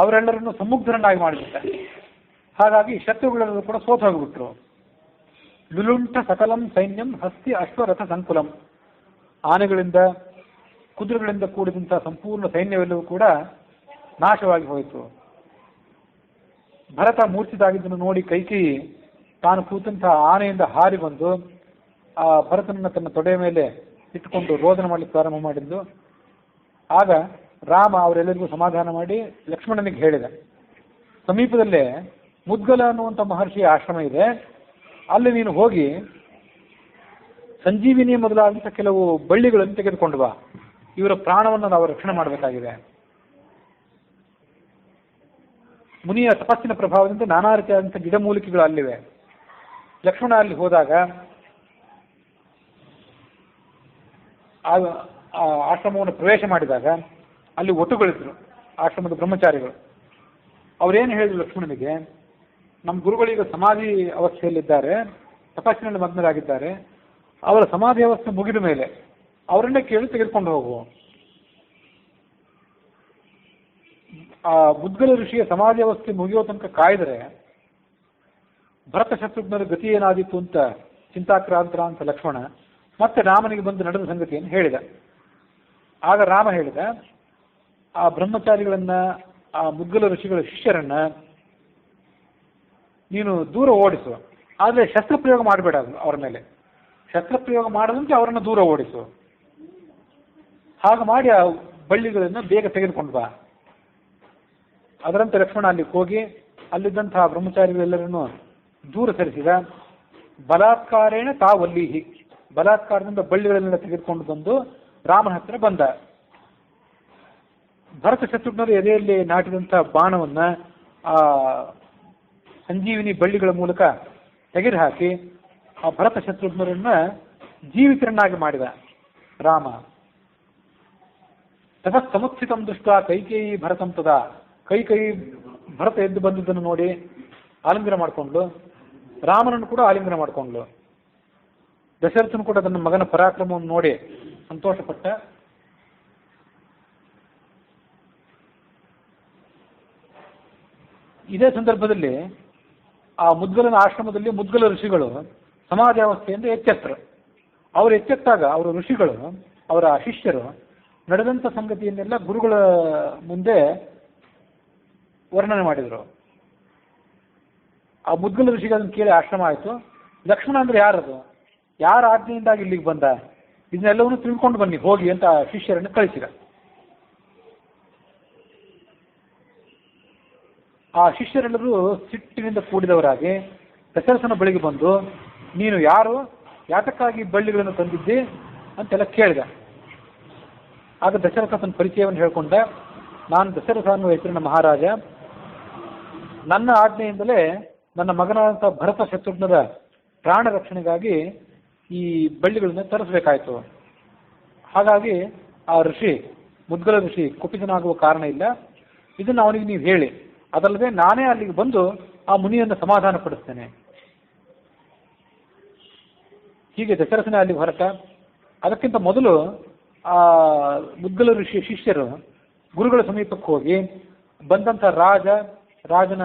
ಅವರೆಲ್ಲರನ್ನು ಸಮುಗ್ಧರನ್ನಾಗಿ ಮಾಡಿಬಿಟ್ಟ. ಹಾಗಾಗಿ ಶತ್ರುಗಳೆಲ್ಲರೂ ಕೂಡ ಸೋತು ಹೋಗಿಬಿಟ್ರು. ಲುಲುಂಠ ಸಕಲಂ ಸೈನ್ಯಂ ಹಸ್ತಿ ಅಶ್ವರಥ ಸಂಕುಲಂ. ಆನೆಗಳಿಂದ ಕುದುರೆಗಳಿಂದ ಕೂಡಿದಂತಹ ಸಂಪೂರ್ಣ ಸೈನ್ಯವೆಲ್ಲವೂ ಕೂಡ ನಾಶವಾಗಿ ಹೋಯಿತು. ಭರತ ಮೂರ್ಛಿತಾಗಿದ್ದನ್ನು ನೋಡಿ ಕೈಕೇಯಿ ತಾನು ಕೂತಂತಹ ಆನೆಯಿಂದ ಹಾರಿ ಬಂದು ಆ ಭರತನನ್ನ ತನ್ನ ತೊಡೆಯ ಮೇಲೆ ಇಟ್ಟುಕೊಂಡು ರೋದನ ಮಾಡಲಿಕ್ಕೆ ಪ್ರಾರಂಭ ಮಾಡಿದ್ದು. ಆಗ ರಾಮ ಅವರೆಲ್ಲರಿಗೂ ಸಮಾಧಾನ ಮಾಡಿ ಲಕ್ಷ್ಮಣನಿಗೆ ಹೇಳಿದ, ಸಮೀಪದಲ್ಲೇ ಮುದ್ಗಲ ಅನ್ನುವಂಥ ಮಹರ್ಷಿಯ ಆಶ್ರಮ ಇದೆ, ಅಲ್ಲಿ ನೀನು ಹೋಗಿ ಸಂಜೀವಿನಿ ಮೊದಲಾದಂಥ ಕೆಲವು ಬಳ್ಳಿಗಳನ್ನು ತೆಗೆದುಕೊಂಡು ಬಾ, ಇವರ ಪ್ರಾಣವನ್ನು ನಾವು ರಕ್ಷಣೆ ಮಾಡಬೇಕಾಗಿದೆ. ಮುನಿಯ ತಪಸ್ಸಿನ ಪ್ರಭಾವದಿಂದ ನಾನಾ ರೀತಿಯಾದಂಥ ಗಿಡಮೂಲಿಕೆಗಳು ಅಲ್ಲಿವೆ. ಲಕ್ಷ್ಮಣ ಅಲ್ಲಿ ಹೋದಾಗ ಆ ಆಶ್ರಮವನ್ನು ಪ್ರವೇಶ ಮಾಡಿದಾಗ ಅಲ್ಲಿ ಒಟುಗಳಿದ್ರು, ಆಶ್ರಮದ ಬ್ರಹ್ಮಚಾರಿಗಳು. ಅವರೇನು ಹೇಳಿದ್ರು ಲಕ್ಷ್ಮಣನಿಗೆ, ನಮ್ಮ ಗುರುಗಳೀಗ ಸಮಾಧಿ ಅವಸ್ಥೆಯಲ್ಲಿದ್ದಾರೆ, ತಪಸ್ಸಿನಲ್ಲಿ ಮಗ್ನರಾಗಿದ್ದಾರೆ, ಅವರ ಸಮಾಧಿ ಅವಸ್ಥೆ ಮುಗಿದ ಮೇಲೆ ಅವರನ್ನೇ ಕೇಳಿ ತೆಗೆದುಕೊಂಡು ಹೋಗುವ. ಆ ಮುದ್ಗಲ ಋಷಿಯ ಸಮಾಧಿ ಅವಸ್ಥೆ ಮುಗಿಯೋ ತನಕ ಕಾಯ್ದರೆ ಭರತ ಶತ್ರುಘ್ನರ ಗತಿ ಏನಾದಿತ್ತು ಅಂತ ಚಿಂತಾಕ್ರಾಂತರ ಅಂತ ಲಕ್ಷ್ಮಣ ಮತ್ತೆ ರಾಮನಿಗೆ ಬಂದು ನಡೆದ ಸಂಗತಿಯನ್ನು ಹೇಳಿದ. ಆಗ ರಾಮ ಹೇಳಿದ, ಆ ಬ್ರಹ್ಮಚಾರಿಗಳನ್ನ, ಆ ಮುದ್ಗಲ ಋಷಿಗಳ ಶಿಷ್ಯರನ್ನ ನೀನು ದೂರ ಓಡಿಸು, ಆದರೆ ಶಸ್ತ್ರಪ್ರಯೋಗ ಮಾಡಬೇಡ ಅವರ ಮೇಲೆ, ಶಸ್ತ್ರಪ್ರಯೋಗ ಮಾಡದಂತೆ ಅವರನ್ನು ದೂರ ಓಡಿಸು. ಹಾಗೆ ಮಾಡಿ ಆ ಬಳ್ಳಿಗಳನ್ನು ಬೇಗ ತೆಗೆದುಕೊಂಡು ಬಾ. ಅದರಂತೆ ಲಕ್ಷ್ಮಣ ಅಲ್ಲಿಗೆ ಹೋಗಿ ಅಲ್ಲಿದ್ದಂತಹ ಬ್ರಹ್ಮಚಾರಿಗಳೆಲ್ಲರನ್ನು ದೂರ ಸರಿಸಿದ. ಬಲಾತ್ಕಾರೇಣ ತಾವಲ್ಲಿಹಿ, ಬಲಾತ್ಕಾರದಿಂದ ಬಳ್ಳಿಗಳನ್ನೆಲ್ಲ ತೆಗೆದುಕೊಂಡು ಬಂದು ರಾಮನ ಹತ್ರ ಬಂದ. ಭರತ ಶತ್ರುಘ್ನರು ಎದೆಯಲ್ಲಿ ನಾಟಿದಂತಹ ಬಾಣವನ್ನ ಆ ಸಂಜೀವಿನಿ ಬಳ್ಳಿಗಳ ಮೂಲಕ ತೆಗೆದುಹಾಕಿ ಆ ಭರತ ಶತ್ರುಘ್ನರನ್ನ ಜೀವಿತರನ್ನಾಗಿ ಮಾಡಿದ ರಾಮ. ತತಃ ಸಮುತ್ಥಿತಂ ದೃಷ್ಟ ಕೈಕೇಯಿ ಭರತಂ ತದಾ. ಕೈಕೇಯಿ ಭರತ ಎದ್ದು ಬಂದಿದ್ದನ್ನು ನೋಡಿ ಆಲಿಂಗನ ಮಾಡಿಕೊಂಡ್ಲು, ರಾಮನನ್ನು ಕೂಡ ಆಲಿಂಗನ ಮಾಡಿಕೊಂಡ್ಲು. ದಶರಥನು ಕೂಡ ತನ್ನ ಮಗನ ಪರಾಕ್ರಮವನ್ನು ನೋಡಿ ಸಂತೋಷಪಟ್ಟ. ಇದೇ ಸಂದರ್ಭದಲ್ಲಿ ಆ ಮುದ್ಗಲನ ಆಶ್ರಮದಲ್ಲಿ ಮುದ್ಗಲ ಋಷಿಗಳು ಸಮಾಧಿ ಅವಸ್ಥೆಯಿಂದ ಎಚ್ಚೆತ್ತರು. ಅವರು ಎಚ್ಚೆತ್ತಾಗ ಅವರು ಋಷಿಗಳು, ಅವರ ಶಿಷ್ಯರು ನಡೆದಂಥ ಸಂಗತಿಯನ್ನೆಲ್ಲ ಗುರುಗಳ ಮುಂದೆ ವರ್ಣನೆ ಮಾಡಿದರು. ಆ ಮುದ್ಗಲ ಋಷಿಗೆ ಅದನ್ನು ಕೇಳಿ ಆಶ್ರಮ ಆಯಿತು. ಲಕ್ಷ್ಮಣ ಅಂದ್ರೆ ಯಾರದು, ಯಾರ ಆಜ್ಞೆಯಿಂದಾಗಿ ಇಲ್ಲಿಗೆ ಬಂದ, ಇದನ್ನೆಲ್ಲವನ್ನು ತಿಳ್ಕೊಂಡು ಬನ್ನಿ ಹೋಗಿ ಅಂತ ಶಿಷ್ಯರನ್ನು ಕಳಿಸಿದ. ಆ ಶಿಷ್ಯರೆಲ್ಲರೂ ಸಿಟ್ಟಿನಿಂದ ಕೂಡಿದವರಾಗಿ ದಶರಥನ ಬಳಿಗೆ ಬಂದು ನೀನು ಯಾರು, ಯಾತಕ್ಕಾಗಿ ಬಳ್ಳಿಗಳನ್ನು ತಂದಿದ್ದಿ ಅಂತೆಲ್ಲ ಕೇಳಿದ. ಆಗ ದಶರಥ ತನ್ನ ಪರಿಚಯವನ್ನು ಹೇಳ್ಕೊಂಡ. ನಾನು ದಶರಥ ಅನ್ನುವ ಹೆಸರಿನ ಮಹಾರಾಜ. ನನ್ನ ಆಜ್ಞೆಯಿಂದಲೇ ನನ್ನ ಮಗನಾದಂಥ ಭರತ ಶತ್ರುಘ್ನರ ಪ್ರಾಣ ರಕ್ಷಣೆಗಾಗಿ ಈ ಬಳ್ಳಿಗಳನ್ನು ತರಿಸಬೇಕಾಯಿತು. ಹಾಗಾಗಿ ಆ ಋಷಿ, ಮುದ್ಗಲ ಋಷಿ ಕುಪಿತನಾಗುವ ಕಾರಣ ಇಲ್ಲ. ಇದನ್ನು ಅವನಿಗೆ ನೀವು ಹೇಳಿ, ಅದಲ್ಲದೆ ನಾನೇ ಅಲ್ಲಿಗೆ ಬಂದು ಆ ಮುನಿಯನ್ನು ಸಮಾಧಾನ ಪಡಿಸ್ತೇನೆ. ಹೀಗೆ ದಶರಥನೇ ಅಲ್ಲಿಗೆ ಹೊರಟ. ಅದಕ್ಕಿಂತ ಮೊದಲು ಆ ಮುದ್ಗಲ ಋಷಿಯ ಶಿಷ್ಯರು ಗುರುಗಳ ಸಮೀಪಕ್ಕೆ ಹೋಗಿ ಬಂದಂಥ ರಾಜನ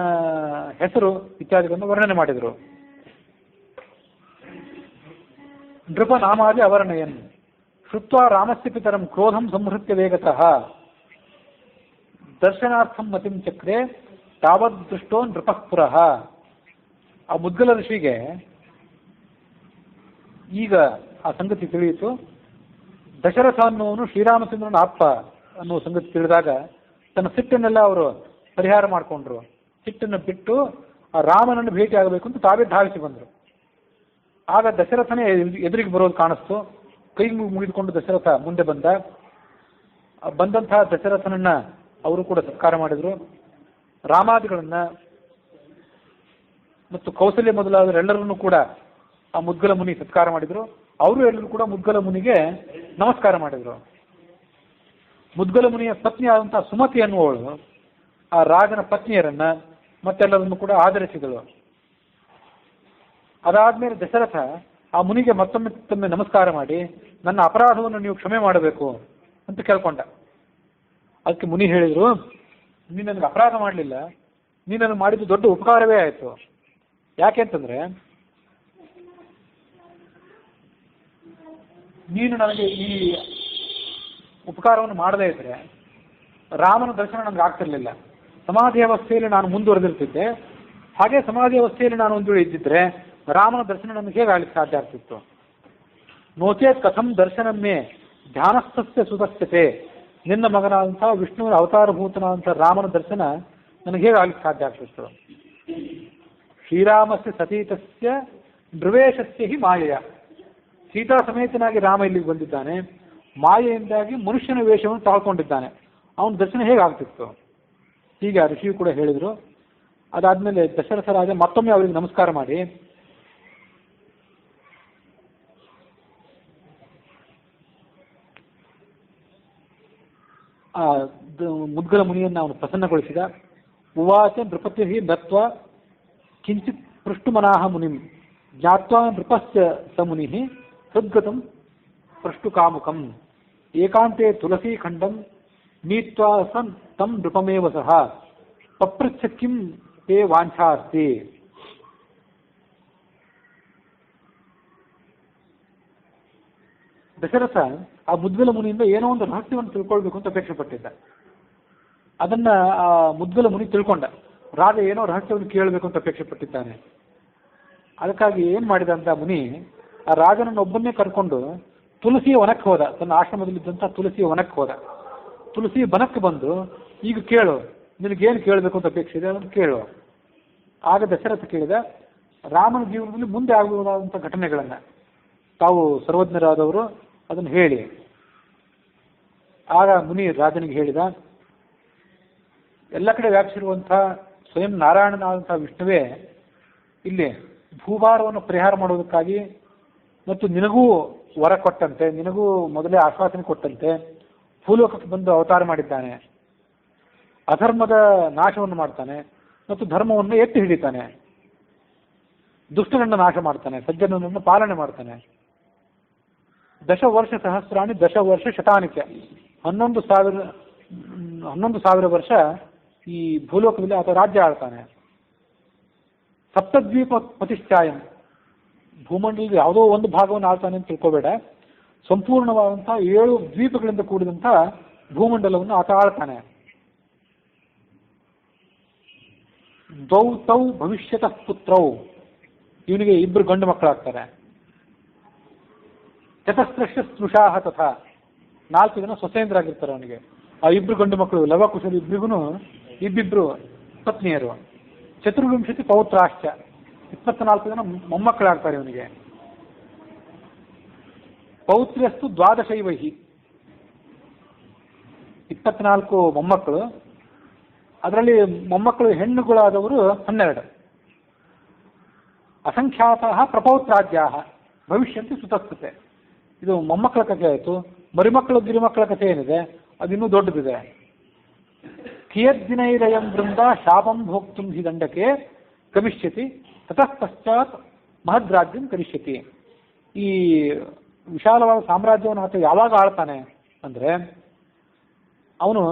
ಹೆಸರು ಇತ್ಯಾದಿಗಳನ್ನು ವರ್ಣನೆ ಮಾಡಿದರು. ನೃಪ ನಾಮಾದಿ ಅವರ್ಣಯನ್ ಶ್ರುತ್ವಾ ರಾಮಸ್ಯ ಪಿತರಂ ಕ್ರೋಧಂ ಸಂಹೃತ್ಯ ವೇಗತಃ ದರ್ಶನಾರ್ಥಂ ಮತಿಂ ಚಕ್ರೆ ತಾವದೃಷ್ಟೋ ನೃಪಃ ಪುರಃ. ಆ ಮುದ್ಗಲ ಋಷಿಗೆ ಈಗ ಆ ಸಂಗತಿ ತಿಳಿಯಿತು. ದಶರಥ ಅನ್ನುವನು ಶ್ರೀರಾಮಚಂದ್ರನ ಅಪ್ಪ ಅನ್ನುವ ಸಂಗತಿ ತಿಳಿದಾಗ ತನ್ನ ಸಿಟ್ಟನ್ನೆಲ್ಲ ಅವರು ಪರಿಹಾರ ಮಾಡಿಕೊಂಡ್ರು. ಸಿಟ್ಟನ್ನು ಬಿಟ್ಟು ಆ ರಾಮನನ್ನು ಭೇಟಿ ಆಗಬೇಕು ಅಂತ ತಾವೇ ಧಾವಿಸಿ ಬಂದರು. ಆಗ ದಶರಥನೇ ಎದುರಿಗೆ ಬರೋದು ಕಾಣಿಸ್ತು. ಕೈ ಮುಗಿದುಕೊಂಡು ದಶರಥ ಮುಂದೆ ಬಂದಂತಹ ದಶರಥನನ್ನ ಅವರು ಕೂಡ ಸತ್ಕಾರ ಮಾಡಿದರು. ರಾಮಾದಿಗಳನ್ನ ಮತ್ತು ಕೌಸಲ್ಯ ಮೊದಲಾದವರೆಲ್ಲರನ್ನೂ ಕೂಡ ಆ ಮುದ್ಗಲ ಮುನಿ ಸತ್ಕಾರ ಮಾಡಿದರು. ಅವರು ಎಲ್ಲರೂ ಕೂಡ ಮುದ್ಗಲ ಮುನಿಗೆ ನಮಸ್ಕಾರ ಮಾಡಿದರು. ಮುದ್ಗಲ ಮುನಿಯ ಪತ್ನಿ ಆದಂತಹ ಸುಮತಿ ಅನ್ನುವವಳು ಆ ರಾಜನ ಪತ್ನಿಯರನ್ನ ಮತ್ತೆಲ್ಲರನ್ನು ಕೂಡ ಆದರಿಸಿದಳು. ಅದಾದ್ಮೇಲೆ ದಶರಥ ಆ ಮುನಿಗೆ ಮತ್ತೊಮ್ಮೆ ನಮಸ್ಕಾರ ಮಾಡಿ ನನ್ನ ಅಪರಾಧವನ್ನು ನೀವು ಕ್ಷಮೆ ಮಾಡಬೇಕು ಅಂತ ಕೇಳ್ಕೊಂಡ. ಅದಕ್ಕೆ ಮುನಿ ಹೇಳಿದ್ರು, ನೀನು ನನಗೆ ಅಪರಾಧ ಮಾಡಲಿಲ್ಲ, ನೀನು ನನಗೆ ಮಾಡಿದ್ದು ದೊಡ್ಡ ಉಪಕಾರವೇ ಆಯಿತು. ಯಾಕೆ ಅಂತಂದ್ರೆ ನೀನು ನನಗೆ ಈ ಉಪಕಾರವನ್ನು ಮಾಡದೇ ಇದ್ರೆ ರಾಮನ ದರ್ಶನ ನನಗೆ ಆಗ್ತಿರ್ಲಿಲ್ಲ. ಸಮಾಧಿ ಅವಸ್ಥೆಯಲ್ಲಿ ನಾನು ಮುಂದುವರೆದಿರ್ತಿದ್ದೆ. ಹಾಗೆ ಸಮಾಧಿ ಅವಸ್ಥೆಯಲ್ಲಿ ನಾನು ಒಂದು ವೇಳೆ ಇದ್ದಿದ್ರೆ ರಾಮನ ದರ್ಶನ ನನಗೆ ಹೇಗೆ ಆಗ್ಲಿಕ್ಕೆ ಸಾಧ್ಯ ಆಗ್ತಿತ್ತು. ನೋಚೇತ್ ಕಥಂ ದರ್ಶನಮ್ಮೆ ಧ್ಯಾನಸ್ಥಸ್ಯ ಸುತಸ್ಥತೆ. ನಿನ್ನ ಮಗನಾದಂತಹ ವಿಷ್ಣುವಿನ ಅವತಾರಭೂತನಾದಂತಹ ರಾಮನ ದರ್ಶನ ನನಗೆ ಹೇಗೆ ಆಗ್ಲಿಕ್ಕೆ ಸಾಧ್ಯ ಆಗ್ತಿತ್ತು. ಶ್ರೀರಾಮಸ್ಯ ಸತೀತಸ್ಯ ನೃವೇಶಸ್ಯ ಹಿ ಮಾಯೆಯ. ಸೀತಾ ಸಮೇತನಾಗಿ ರಾಮ ಇಲ್ಲಿಗೆ ಬಂದಿದ್ದಾನೆ, ಮಾಯೆಯಿಂದಾಗಿ ಮನುಷ್ಯನ ವೇಷವನ್ನು ತಾಳ್ಕೊಂಡಿದ್ದಾನೆ, ಅವನ ದರ್ಶನ ಹೇಗಾಗ್ತಿತ್ತು. ಹೀಗೆ ಆ ಋಷಿಯು ಕೂಡ ಹೇಳಿದರು. ಅದಾದ್ಮೇಲೆ ದಶರಥ ರಾಜ ಮತ್ತೊಮ್ಮೆ ಅವರಿಗೆ ನಮಸ್ಕಾರ ಮಾಡಿ ಆ ಮುದ್ಗಲ ಮುನಿಯನ್ನು ಅವನು ಪ್ರಸನ್ನಗೊಳಿಸಿದ. ಉವಾಚ ನೃಪತಿ ದತ್ವ ಕಿಂಚಿತ್ ಪೃಷ್ಟುಮನಾಹ ಮುನಿಂ ಜ್ಞಾತ್ವಾ ನೃಪಶ್ಚ ಸ ಮುನಿ ಹೃದ್ಗತಂ ಪೃಷ್ಟುಕಾಮುಕಂ ಏಕಾಂತೆ ತುಳಸೀಖಂಡಂ ನೀತ್ವಾ ಸನ್ ತಂ ನೃಪಮೇವ ಸಹ ಪಪೃಚ್ಛ ಕಿಂ ತೇ ವಾಂಛಾ ಅಸ್ತಿ. ದಶರಥ ಆ ಮುದ್ಗಲ ಮುನಿಯಿಂದ ಏನೋ ಒಂದು ರಹಸ್ಯವನ್ನು ತಿಳ್ಕೊಳ್ಬೇಕು ಅಂತ ಅಪೇಕ್ಷೆ ಪಟ್ಟಿದ್ದ. ಅದನ್ನ ಆ ಮುದ್ಗಲ ಮುನಿ ತಿಳ್ಕೊಂಡ. ರಾಜ ಏನೋ ರಹಸ್ಯವನ್ನು ಕೇಳಬೇಕು ಅಂತ ಅಪೇಕ್ಷೆ ಪಟ್ಟಿದ್ದಾನೆ. ಅದಕ್ಕಾಗಿ ಏನ್ ಮಾಡಿದ ಅಂತ ಮುನಿ ಆ ರಾಜನನ್ನು ಒಬ್ಬನ್ನೇ ಕರ್ಕೊಂಡು ತುಳಸಿಯ ವನಕ್ಕೆ ಹೋದ. ತನ್ನ ಆಶ್ರಮದಲ್ಲಿದ್ದಂಥ ತುಳಸಿಯ ವನಕ್ಕೆ ಹೋದ. ತುಳಸಿ ಬನಕ್ಕೆ ಬಂದು ಈಗ ಕೇಳು, ನಿನಗೇನು ಕೇಳಬೇಕು ಅಂತ ಅಪೇಕ್ಷೆ ಇದೆ ಅದನ್ನು ಕೇಳು. ಆಗ ದಶರಥ ಕೇಳಿದ, ರಾಮನ ಜೀವನದಲ್ಲಿ ಮುಂದೆ ಆಗಬಹುದಾದಂಥ ಘಟನೆಗಳನ್ನ ತಾವು ಸರ್ವಜ್ಞರಾದವರು ಅದನ್ನು ಹೇಳಿ. ಆಗ ಮುನಿ ರಾಜನಿಗೆ ಹೇಳಿದ, ಎಲ್ಲ ಕಡೆ ವ್ಯಾಪಿಸಿರುವಂಥ ಸ್ವಯಂ ನಾರಾಯಣನಾದಂಥ ವಿಷ್ಣುವೇ ಇಲ್ಲಿ ಭೂಭಾರವನ್ನು ಪರಿಹಾರ ಮಾಡುವುದಕ್ಕಾಗಿ ಮತ್ತು ನಿನಗೂ ವರ ಕೊಟ್ಟಂತೆ, ನಿನಗೂ ಮೊದಲೇ ಆಶ್ವಾಸನೆ ಕೊಟ್ಟಂತೆ ಭೂಲೋಕಕ್ಕೆ ಬಂದು ಅವತಾರ ಮಾಡಿದ್ದಾನೆ. ಅಧರ್ಮದ ನಾಶವನ್ನು ಮಾಡ್ತಾನೆ ಮತ್ತು ಧರ್ಮವನ್ನು ಎತ್ತಿ ಹಿಡಿತಾನೆ. ದುಷ್ಟನನ್ನು ನಾಶ ಮಾಡ್ತಾನೆ, ಸಜ್ಜನನನ್ನು ಪಾಲನೆ ಮಾಡ್ತಾನೆ. ದಶವರ್ಷ ಸಹಸ್ರಾಣಿ ದಶವರ್ಷ ಶತಾನಿಕ 11,000 ವರ್ಷ ಈ ಭೂಲೋಕದಲ್ಲಿ ಆತ ರಾಜ್ಯ ಆಳ್ತಾನೆ. ಸಪ್ತದ್ವೀಪ ಪತಿಷ್ಠಾಯಂ, ಭೂಮಂಡಲದ ಯಾವುದೋ ಒಂದು ಭಾಗವನ್ನು ಆಳ್ತಾನೆ ಅಂತ ತಿಳ್ಕೋಬೇಡ. ಸಂಪೂರ್ಣವಾದಂತಹ 7 ದ್ವೀಪಗಳಿಂದ ಕೂಡಿದಂತಹ ಭೂಮಂಡಲವನ್ನು ಆತ ಆಳ್ತಾನೆ. ದೌತೌ ಭವಿಷ್ಯತಃ ಪುತ್ರೌ, ಇವನಿಗೆ 2 ಗಂಡು ಮಕ್ಕಳಾಗ್ತಾರೆ. ಚತಸ್ರಶ್ಯ ಸ್ಪೃಶಾಹ ತಥಾ, 4 ಜನ ಸ್ವಸೇಂದ್ರಾಗಿರ್ತಾರೆ ಅವನಿಗೆ. ಆ 2 ಗಂಡು ಮಕ್ಕಳು ಲವಕುಶರು ಇಬ್ಬರಿಗೂ ಇಬ್ಬಿಬ್ರು ಪತ್ನಿಯರು. 24 ಪೌತ್ರಾಶ್ಚ, 24 ಜನ ಮೊಮ್ಮಕ್ಕಳಾಗ್ತಾರೆ ಇವನಿಗೆ. ಪೌತ್ರ್ಯಸ್ತು ದ್ವಾದಶೈವಹಿ, 24 ಮೊಮ್ಮಕ್ಕಳು. ಅದರಲ್ಲಿ ಮೊಮ್ಮಕ್ಕಳು ಹೆಣ್ಣುಗಳಾದವರು 12. ಅಸಂಖ್ಯಾತಃ ಪ್ರಪೌತ್ರಾದ್ಯಾಹ ಭವಿಷ್ಯಂತಿ ಸುತಸ್ತತೆ. ಇದು ಮೊಮ್ಮಕ್ಕಳ ಕಥೆ ಆಯಿತು. ಮರಿಮಕ್ಕಳು ಗಿರಿಮಕ್ಕಳ ಕಥೆ ಏನಿದೆ ಅದು ಇನ್ನೂ ದೊಡ್ಡದಿದೆ. ಕಿಯದ್ದಿನೈರಯಂ ವೃಂದ ಶಾಪಂ ಭೋಕ್ತುಂ ಹಿ ದಂಡಕೆ ಗಮಿಷ್ಯತಿ ತತಃ ಪಶ್ಚಾತ್ ಮಹದ್ರಾಜ್ಯಂ ಕರಿಷ್ಯತಿ. ಈ ವಿಶಾಲವಾದ ಸಾಮ್ರಾಜ್ಯವನ್ನು ಆತ ಯಾವಾಗ ಆಳ್ತಾನೆ ಅಂದರೆ, ಅವನು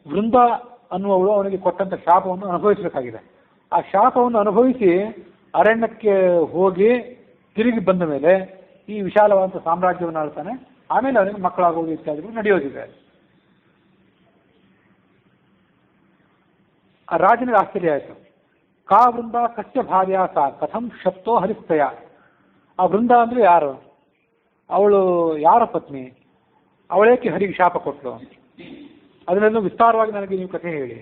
ವೃಂದ ಅನ್ನುವವಳು ಅವನಿಗೆ ಕೊಟ್ಟಂಥ ಶಾಪವನ್ನು ಅನುಭವಿಸಬೇಕಾಗಿದೆ. ಆ ಶಾಪವನ್ನು ಅನುಭವಿಸಿ ಅರಣ್ಯಕ್ಕೆ ಹೋಗಿ ತಿರುಗಿ ಬಂದ ಮೇಲೆ ಈ ವಿಶಾಲವಾದ ಸಾಮ್ರಾಜ್ಯವನ್ನು ಆಳ್ತಾನೆ. ಆಮೇಲೆ ಅವನಿಗೆ ಮಕ್ಕಳಾಗೋದು ಇತ್ಯಾದಿಗಳು ನಡೆಯೋದಿದೆ. ಆ ರಾಜನಿಗೆ ಆಶ್ಚರ್ಯ ಆಯಿತು. ಕಾ ವೃಂದ ಕಸ್ಯ ಭಾರ್ಯ ಸಾ ಕಥಂ ಶಪ್ತೋ ಹರಿಸ್ತಯ. ಆ ವೃಂದ ಅಂದರೆ ಯಾರು, ಅವಳು ಯಾರ ಪತ್ನಿ, ಅವಳೇಕೆ ಹರಿಗೆ ಶಾಪ ಕೊಟ್ಟಳು, ಅದನ್ನೆಲ್ಲ ವಿಸ್ತಾರವಾಗಿ ನನಗೆ ನೀವು ಕಥೆ ಹೇಳಿ.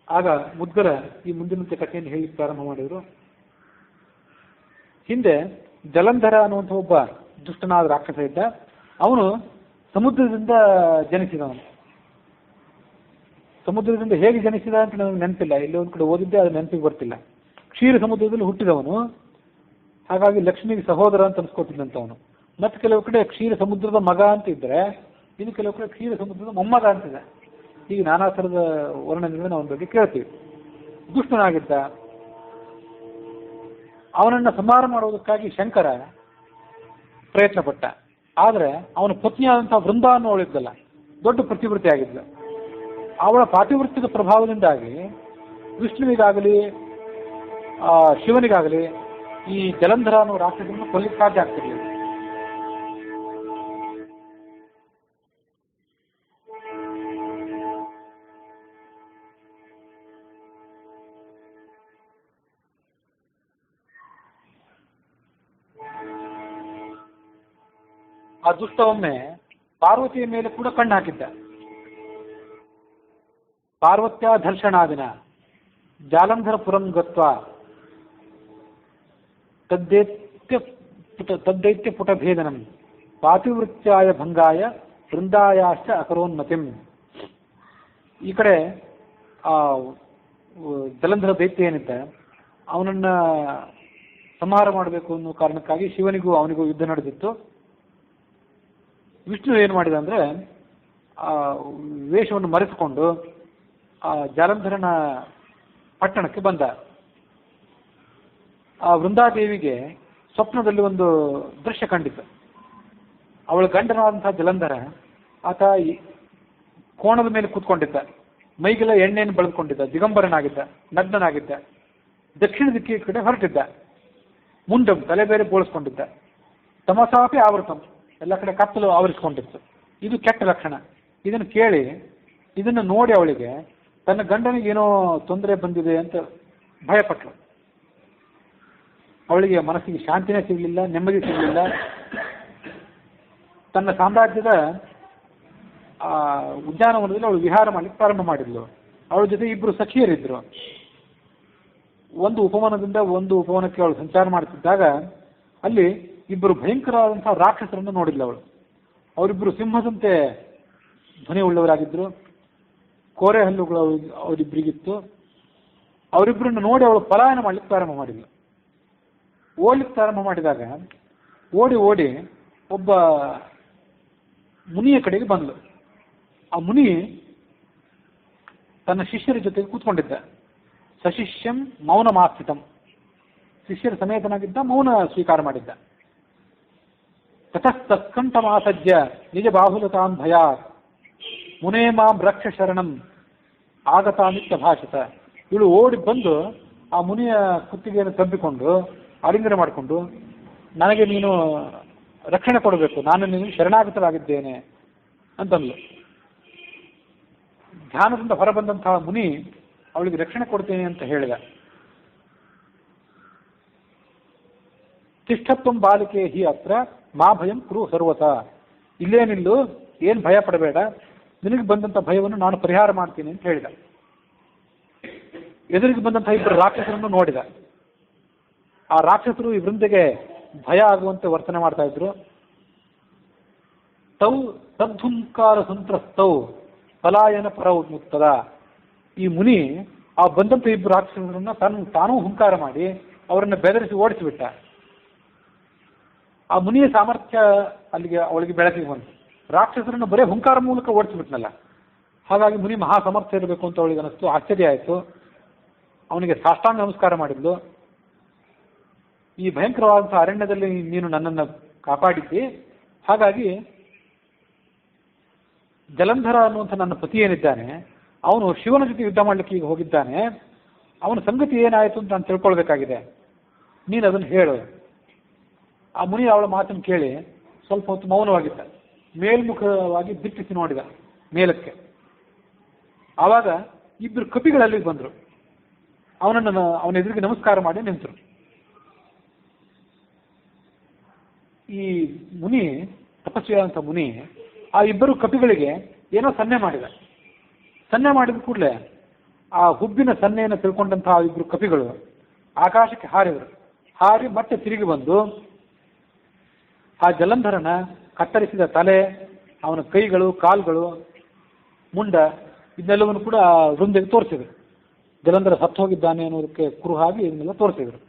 ಆಗ ಮುದ್ಗರ ಈ ಮುಂದಿನಂತೆ ಕಥೆಯನ್ನು ಹೇಳಿ ಪ್ರಾರಂಭ ಮಾಡಿದರು. ಹಿಂದೆ ಜಲಂಧರ ಅನ್ನುವಂಥ ಒಬ್ಬ ದುಷ್ಟನಾದ ರಾಕ್ಷಸ ಇದ್ದ. ಅವನು ಸಮುದ್ರದಿಂದ ಜನಿಸಿದವನು. ಸಮುದ್ರದಿಂದ ಹೇಗೆ ಜನಿಸಿದ ಅಂತ ನನಗೆ ನೆನಪಿಲ್ಲ, ಇಲ್ಲಿ ಒಂದು ಕಡೆ ಓದಿದ್ದೆ, ಅದು ನೆನಪಿಗೆ ಬರ್ತಿಲ್ಲ. ಕ್ಷೀರ ಸಮುದ್ರದಲ್ಲಿ ಹುಟ್ಟಿದವನು, ಹಾಗಾಗಿ ಲಕ್ಷ್ಮಿಗೆ ಸಹೋದರ ಅಂತ ಅನ್ಸ್ಕೊತಿದ್ದಂಥವನು. ಮತ್ತು ಕೆಲವು ಕಡೆ ಕ್ಷೀರ ಸಮುದ್ರದ ಮಗ ಅಂತ ಇದ್ದರೆ, ಇನ್ನು ಕೆಲವು ಕಡೆ ಕ್ಷೀರ ಸಮುದ್ರದ ಮೊಮ್ಮಗ ಅಂತಿದೆ. ಹೀಗೆ ನಾನಾ ಥರದ ವರ್ಣನೆಗಳನ್ನು ಅವನ ಬಗ್ಗೆ ಕೇಳ್ತೀವಿ. ದುಷ್ಟನಾಗಿದ್ದ. ಅವನನ್ನು ಸಂಹಾರ ಮಾಡುವುದಕ್ಕಾಗಿ ಶಂಕರ ಪ್ರಯತ್ನ ಪಟ್ಟ. ಆದರೆ ಅವನ ಪತ್ನಿಯಾದಂಥ ವೃಂದ ಅನ್ನೋಳಿದ್ದಲ್ಲ, ದೊಡ್ಡ ಪ್ರತಿವೃತ್ತಿ ಆಗಿದ್ಲು. ಅವಳ ಪಾತಿವೃತ್ಯದ ಪ್ರಭಾವದಿಂದಾಗಿ ವಿಷ್ಣುವಿಗಾಗಲಿ ಶಿವನಿಗಾಗಲಿ ಈ ಜಲಂಧರ ಅನ್ನೋ ರಾಕ್ಷಸನ್ನು ಕೊಲ್ಲಿಕ್ಕೆ ಸಾಧ್ಯ ಆಗ್ತಿರಲಿಲ್ಲ. ಆ ದುಷ್ಟ ಒಮ್ಮೆ ಪಾರ್ವತಿಯ ಮೇಲೆ ಕೂಡ ಕಣ್ಣು ಹಾಕಿದ್ದ. ಪಾರ್ವತ್ಯ ಧರ್ಷಣಾದಿನ ಜಾಲಂಧರಪುರಂ ಗತ್ವ ತದ್ದೈತ್ಯ ಪುಟಭೇದನಂ ಪಾತಿವೃತ್ಯಾಯ ಭಂಗಾಯ ವೃಂದಾಯಾಶ್ಚ ಅಕರೋನ್ಮತಿಂ. ಈ ಕಡೆ ಆ ಜಲಂಧರ ದೈತ್ಯ ಏನಿದ್ದ, ಅವನನ್ನ ಸಂಹಾರ ಮಾಡಬೇಕು ಅನ್ನೋ ಕಾರಣಕ್ಕಾಗಿ ಶಿವನಿಗೂ ಅವನಿಗೂ ಯುದ್ಧ ನಡೆದಿತ್ತು. ವಿಷ್ಣು ಏನು ಮಾಡಿದ ಅಂದರೆ, ಆ ವೇಷವನ್ನು ಮರೆತುಕೊಂಡು ಆ ಜಾಲಂಧರನ ಪಟ್ಟಣಕ್ಕೆ ಬಂದ. ಆ ವೃಂದಾದೇವಿಗೆ ಸ್ವಪ್ನದಲ್ಲಿ ಒಂದು ದೃಶ್ಯ ಕಂಡಿತು. ಅವಳ ಗಂಡನಾದಂತಹ ಜಲಂಧರ ಆತ ಕೋಣದ ಮೇಲೆ ಕೂತ್ಕೊಂಡಿದ್ದ, ಮೈಗೆಲ್ಲ ಎಣ್ಣೆಯನ್ನು ಬೆಳೆದುಕೊಂಡಿದ್ದ, ದಿಗಂಬರನಾಗಿದ್ದ, ನಗ್ನನಾಗಿದ್ದ, ದಕ್ಷಿಣ ದಿಕ್ಕಿನ ಕಡೆ ಹೊರಟಿದ್ದ. ಮುಂಡಂ ತಲೆ ಬೇರೆ ಬೋಳಿಸ್ಕೊಂಡಿದ್ದ. ತಮಸಾಪಿ ಆವೃತಂ, ಎಲ್ಲ ಕಡೆ ಕತ್ತಲು ಆವರಿಸಿಕೊಂಡಿತ್ತು. ಇದು ಕೆಟ್ಟ ಲಕ್ಷಣ. ಇದನ್ನು ಕೇಳಿ, ಇದನ್ನು ನೋಡಿ ಅವಳಿಗೆ ತನ್ನ ಗಂಡನಿಗೆ ಏನೋ ತೊಂದರೆ ಬಂದಿದೆ ಅಂತ ಭಯಪಟ್ಟಳು. ಅವಳಿಗೆ ಮನಸ್ಸಿಗೆ ಶಾಂತಿನೇ ಸಿಗಲಿಲ್ಲ, ನೆಮ್ಮದಿ ಸಿಗಲಿಲ್ಲ. ತನ್ನ ಸಾಮ್ರಾಜ್ಯದ ಉದ್ಯಾನವನದಲ್ಲಿ ಅವಳು ವಿಹಾರ ಮಾಡಲಿಕ್ಕೆ ಪ್ರಾರಂಭ ಮಾಡಿದ್ಲು. ಅವಳ ಜೊತೆ ಇಬ್ಬರು ಸಖಿಯರಿದ್ದರು. ಒಂದು ಉಪವನದಿಂದ ಒಂದು ಉಪವನಕ್ಕೆ ಅವಳು ಸಂಚಾರ ಮಾಡುತ್ತಿದ್ದಾಗ ಅಲ್ಲಿ ಇಬ್ಬರು ಭಯಂಕರವಾದಂತಹ ರಾಕ್ಷಸರನ್ನು ನೋಡಿದ್ಲು ಅವಳು. ಅವರಿಬ್ಬರು ಸಿಂಹದಂತೆ ಧ್ವನಿ ಉಳ್ಳವರಾಗಿದ್ದರು. ಕೋರೆ ಹಲ್ಲುಗಳು ಅವರಿಬ್ಬರಿಗಿತ್ತು. ಅವರಿಬ್ಬರನ್ನು ನೋಡಿ ಅವಳು ಪಲಾಯನ ಮಾಡಲಿಕ್ಕೆ ಪ್ರಾರಂಭ ಮಾಡಿದ್ಲು. ಓಡ್ಲಿಕ್ಕೆ ಪ್ರಾರಂಭ ಮಾಡಿದಾಗ ಓಡಿ ಓಡಿ ಒಬ್ಬ ಮುನಿಯ ಕಡೆಗೆ ಬಂದ್ಲು. ಆ ಮುನಿ ತನ್ನ ಶಿಷ್ಯರ ಜೊತೆಗೆ ಕೂತ್ಕೊಂಡಿದ್ದ. ಸಶಿಷ್ಯಂ ಮೌನ ಮಾಸ್ಥಿತಂ, ಶಿಷ್ಯರ ಸಮೇತನಾಗಿದ್ದ, ಮೌನ ಸ್ವೀಕಾರ ಮಾಡಿದ್ದ. ತತಸ್ತತ್ಕಂಠಮಾಸಜ್ಯ ನಿಜ ಬಾಹುಲತಾಂ ಭಯಾತ್ ಮುನೇ ಮಾಂ ರಕ್ಷ ಶರಣಂ ಆಗತಾಮಿತ್ಯ ಭಾಷಿತ. ಇವಳು ಓಡಿ ಬಂದು ಆ ಮುನಿಯ ಕುತ್ತಿಗೆಯನ್ನು ತಬ್ಬಿಕೊಂಡು ಆಲಿಂಗನ ಮಾಡಿಕೊಂಡು, ನನಗೆ ನೀನು ರಕ್ಷಣೆ ಕೊಡಬೇಕು, ನಾನು ನಿನಗೆ ಶರಣಾಗತರಾಗಿದ್ದೇನೆ ಅಂತಂದ್ಲು. ಧ್ಯಾನದಿಂದ ಹೊರಬಂದಂತಹ ಮುನಿ ಅವಳಿಗೆ ರಕ್ಷಣೆ ಕೊಡ್ತೇನೆ ಅಂತ ಹೇಳಿದ. ತಿಷ್ಠತ್ವಂ ಬಾಲಿಕೆ ಹಿ ಅತ್ರ ಮಾ ಭಯಂ ಕುರು ಸರ್ವತ. ಇಲ್ಲೇ ನಿಲ್ಲು, ಏನು ಭಯ ಪಡಬೇಡ, ನಿನಗೆ ಬಂದಂಥ ಭಯವನ್ನು ನಾನು ಪರಿಹಾರ ಮಾಡ್ತೀನಿ ಅಂತ ಹೇಳಿದ. ಎದುರಿಗೆ ಬಂದಂತಹ ಇಬ್ಬರು ರಾಕ್ಷಸರನ್ನು ನೋಡಿದ. ಆ ರಾಕ್ಷಸರು ಈ ವೃಂದೆಗೆ ಭಯ ಆಗುವಂತೆ ವರ್ತನೆ ಮಾಡ್ತಾ ಇದ್ರು. ತೌ ತದ್ಹುಂಕಾರ ಸಂತ್ರಸ್ತೌ ಪಲಾಯನ ಪರ ಮುಕ್ತದ. ಈ ಮುನಿ ಆ ಬಂದಂತ ಇಬ್ಬರು ರಾಕ್ಷಸರನ್ನ ತಾನೂ ಹುಂಕಾರ ಮಾಡಿ ಅವರನ್ನು ಬೆದರಿಸಿ ಓಡಿಸಿಬಿಟ್ಟ. ಆ ಮುನಿಯ ಸಾಮರ್ಥ್ಯ ಅಲ್ಲಿಗೆ ಅವಳಿಗೆ ಬೆಳಕಿಗೆ ಬಂತು. ರಾಕ್ಷಸರನ್ನು ಬರೇ ಹುಂಕಾರ ಮೂಲಕ ಓಡಿಸಿಬಿಟ್ನಲ್ಲ, ಹಾಗಾಗಿ ಮುನಿ ಮಹಾ ಸಮರ್ಥ ಇರಬೇಕು ಅಂತ ಅವಳಿಗೆ ಅನಿಸ್ತು. ಆಶ್ಚರ್ಯ ಆಯಿತು. ಅವನಿಗೆ ಸಾಷ್ಟಾಂಗ ನಮಸ್ಕಾರ ಮಾಡಿದ್ಲು. ಈ ಭಯಂಕರವಾದಂಥ ಅರಣ್ಯದಲ್ಲಿ ನೀನು ನನ್ನನ್ನು ಕಾಪಾಡಿದ್ದಿ, ಹಾಗಾಗಿ ಜಲಂಧರ ಅನ್ನುವಂಥ ನನ್ನ ಪತಿ ಏನಿದ್ದಾನೆ ಅವನು ಶಿವನ ಜೊತೆ ಯುದ್ಧ ಮಾಡಲಿಕ್ಕೆ ಈಗ ಹೋಗಿದ್ದಾನೆ. ಅವನ ಸಂಗತಿ ಏನಾಯಿತು ಅಂತ ನಾನು ತಿಳ್ಕೊಳ್ಬೇಕಾಗಿದೆ, ನೀನು ಅದನ್ನು ಹೇಳು. ಆ ಮುನಿ ಅವಳ ಮಾತನ್ನು ಕೇಳಿ ಸ್ವಲ್ಪ ಹೊತ್ತು ಮೌನವಾಗಿದ್ದ. ಮೇಲ್ಮುಖವಾಗಿ ದಿಟ್ಟಿಸಿ ನೋಡಿದ ಮೇಲಕ್ಕೆ. ಆವಾಗ ಇಬ್ಬರು ಕಪಿಗಳಲ್ಲಿ ಬಂದರು. ಅವನ ಎದುರಿಗೆ ನಮಸ್ಕಾರ ಮಾಡಿ ನಿಂತರು. ಈ ಮುನಿ, ತಪಸ್ವಿಯಾದಂಥ ಮುನಿ, ಆ ಇಬ್ಬರು ಕಪಿಗಳಿಗೆ ಏನೋ ಸನ್ನೆ ಮಾಡಿದ. ಸನ್ನೆ ಮಾಡಿದ ಕೂಡಲೇ ಆ ಹುಬ್ಬಿನ ಸನ್ನೆಯನ್ನು ತಿಳ್ಕೊಂಡಂತಹ ಆ ಇಬ್ಬರು ಕಪಿಗಳು ಆಕಾಶಕ್ಕೆ ಹಾರಿದರು. ಹಾರಿ ಮತ್ತೆ ತಿರುಗಿ ಬಂದು ಆ ಜಲಂಧರನ ಕತ್ತರಿಸಿದ ತಲೆ, ಅವನ ಕೈಗಳು, ಕಾಲುಗಳು, ಮುಂಡ ಇದನ್ನೆಲ್ಲವನ್ನು ಕೂಡ ವೃಂದೆಗೆ ತೋರಿಸಿದರು. ಜಲಂಧರ ಸತ್ತು ಹೋಗಿದ್ದಾನೆ ಅನ್ನೋದಕ್ಕೆ ಕುರುಹಾಗಿ ಇದನ್ನೆಲ್ಲ ತೋರಿಸಿದರು.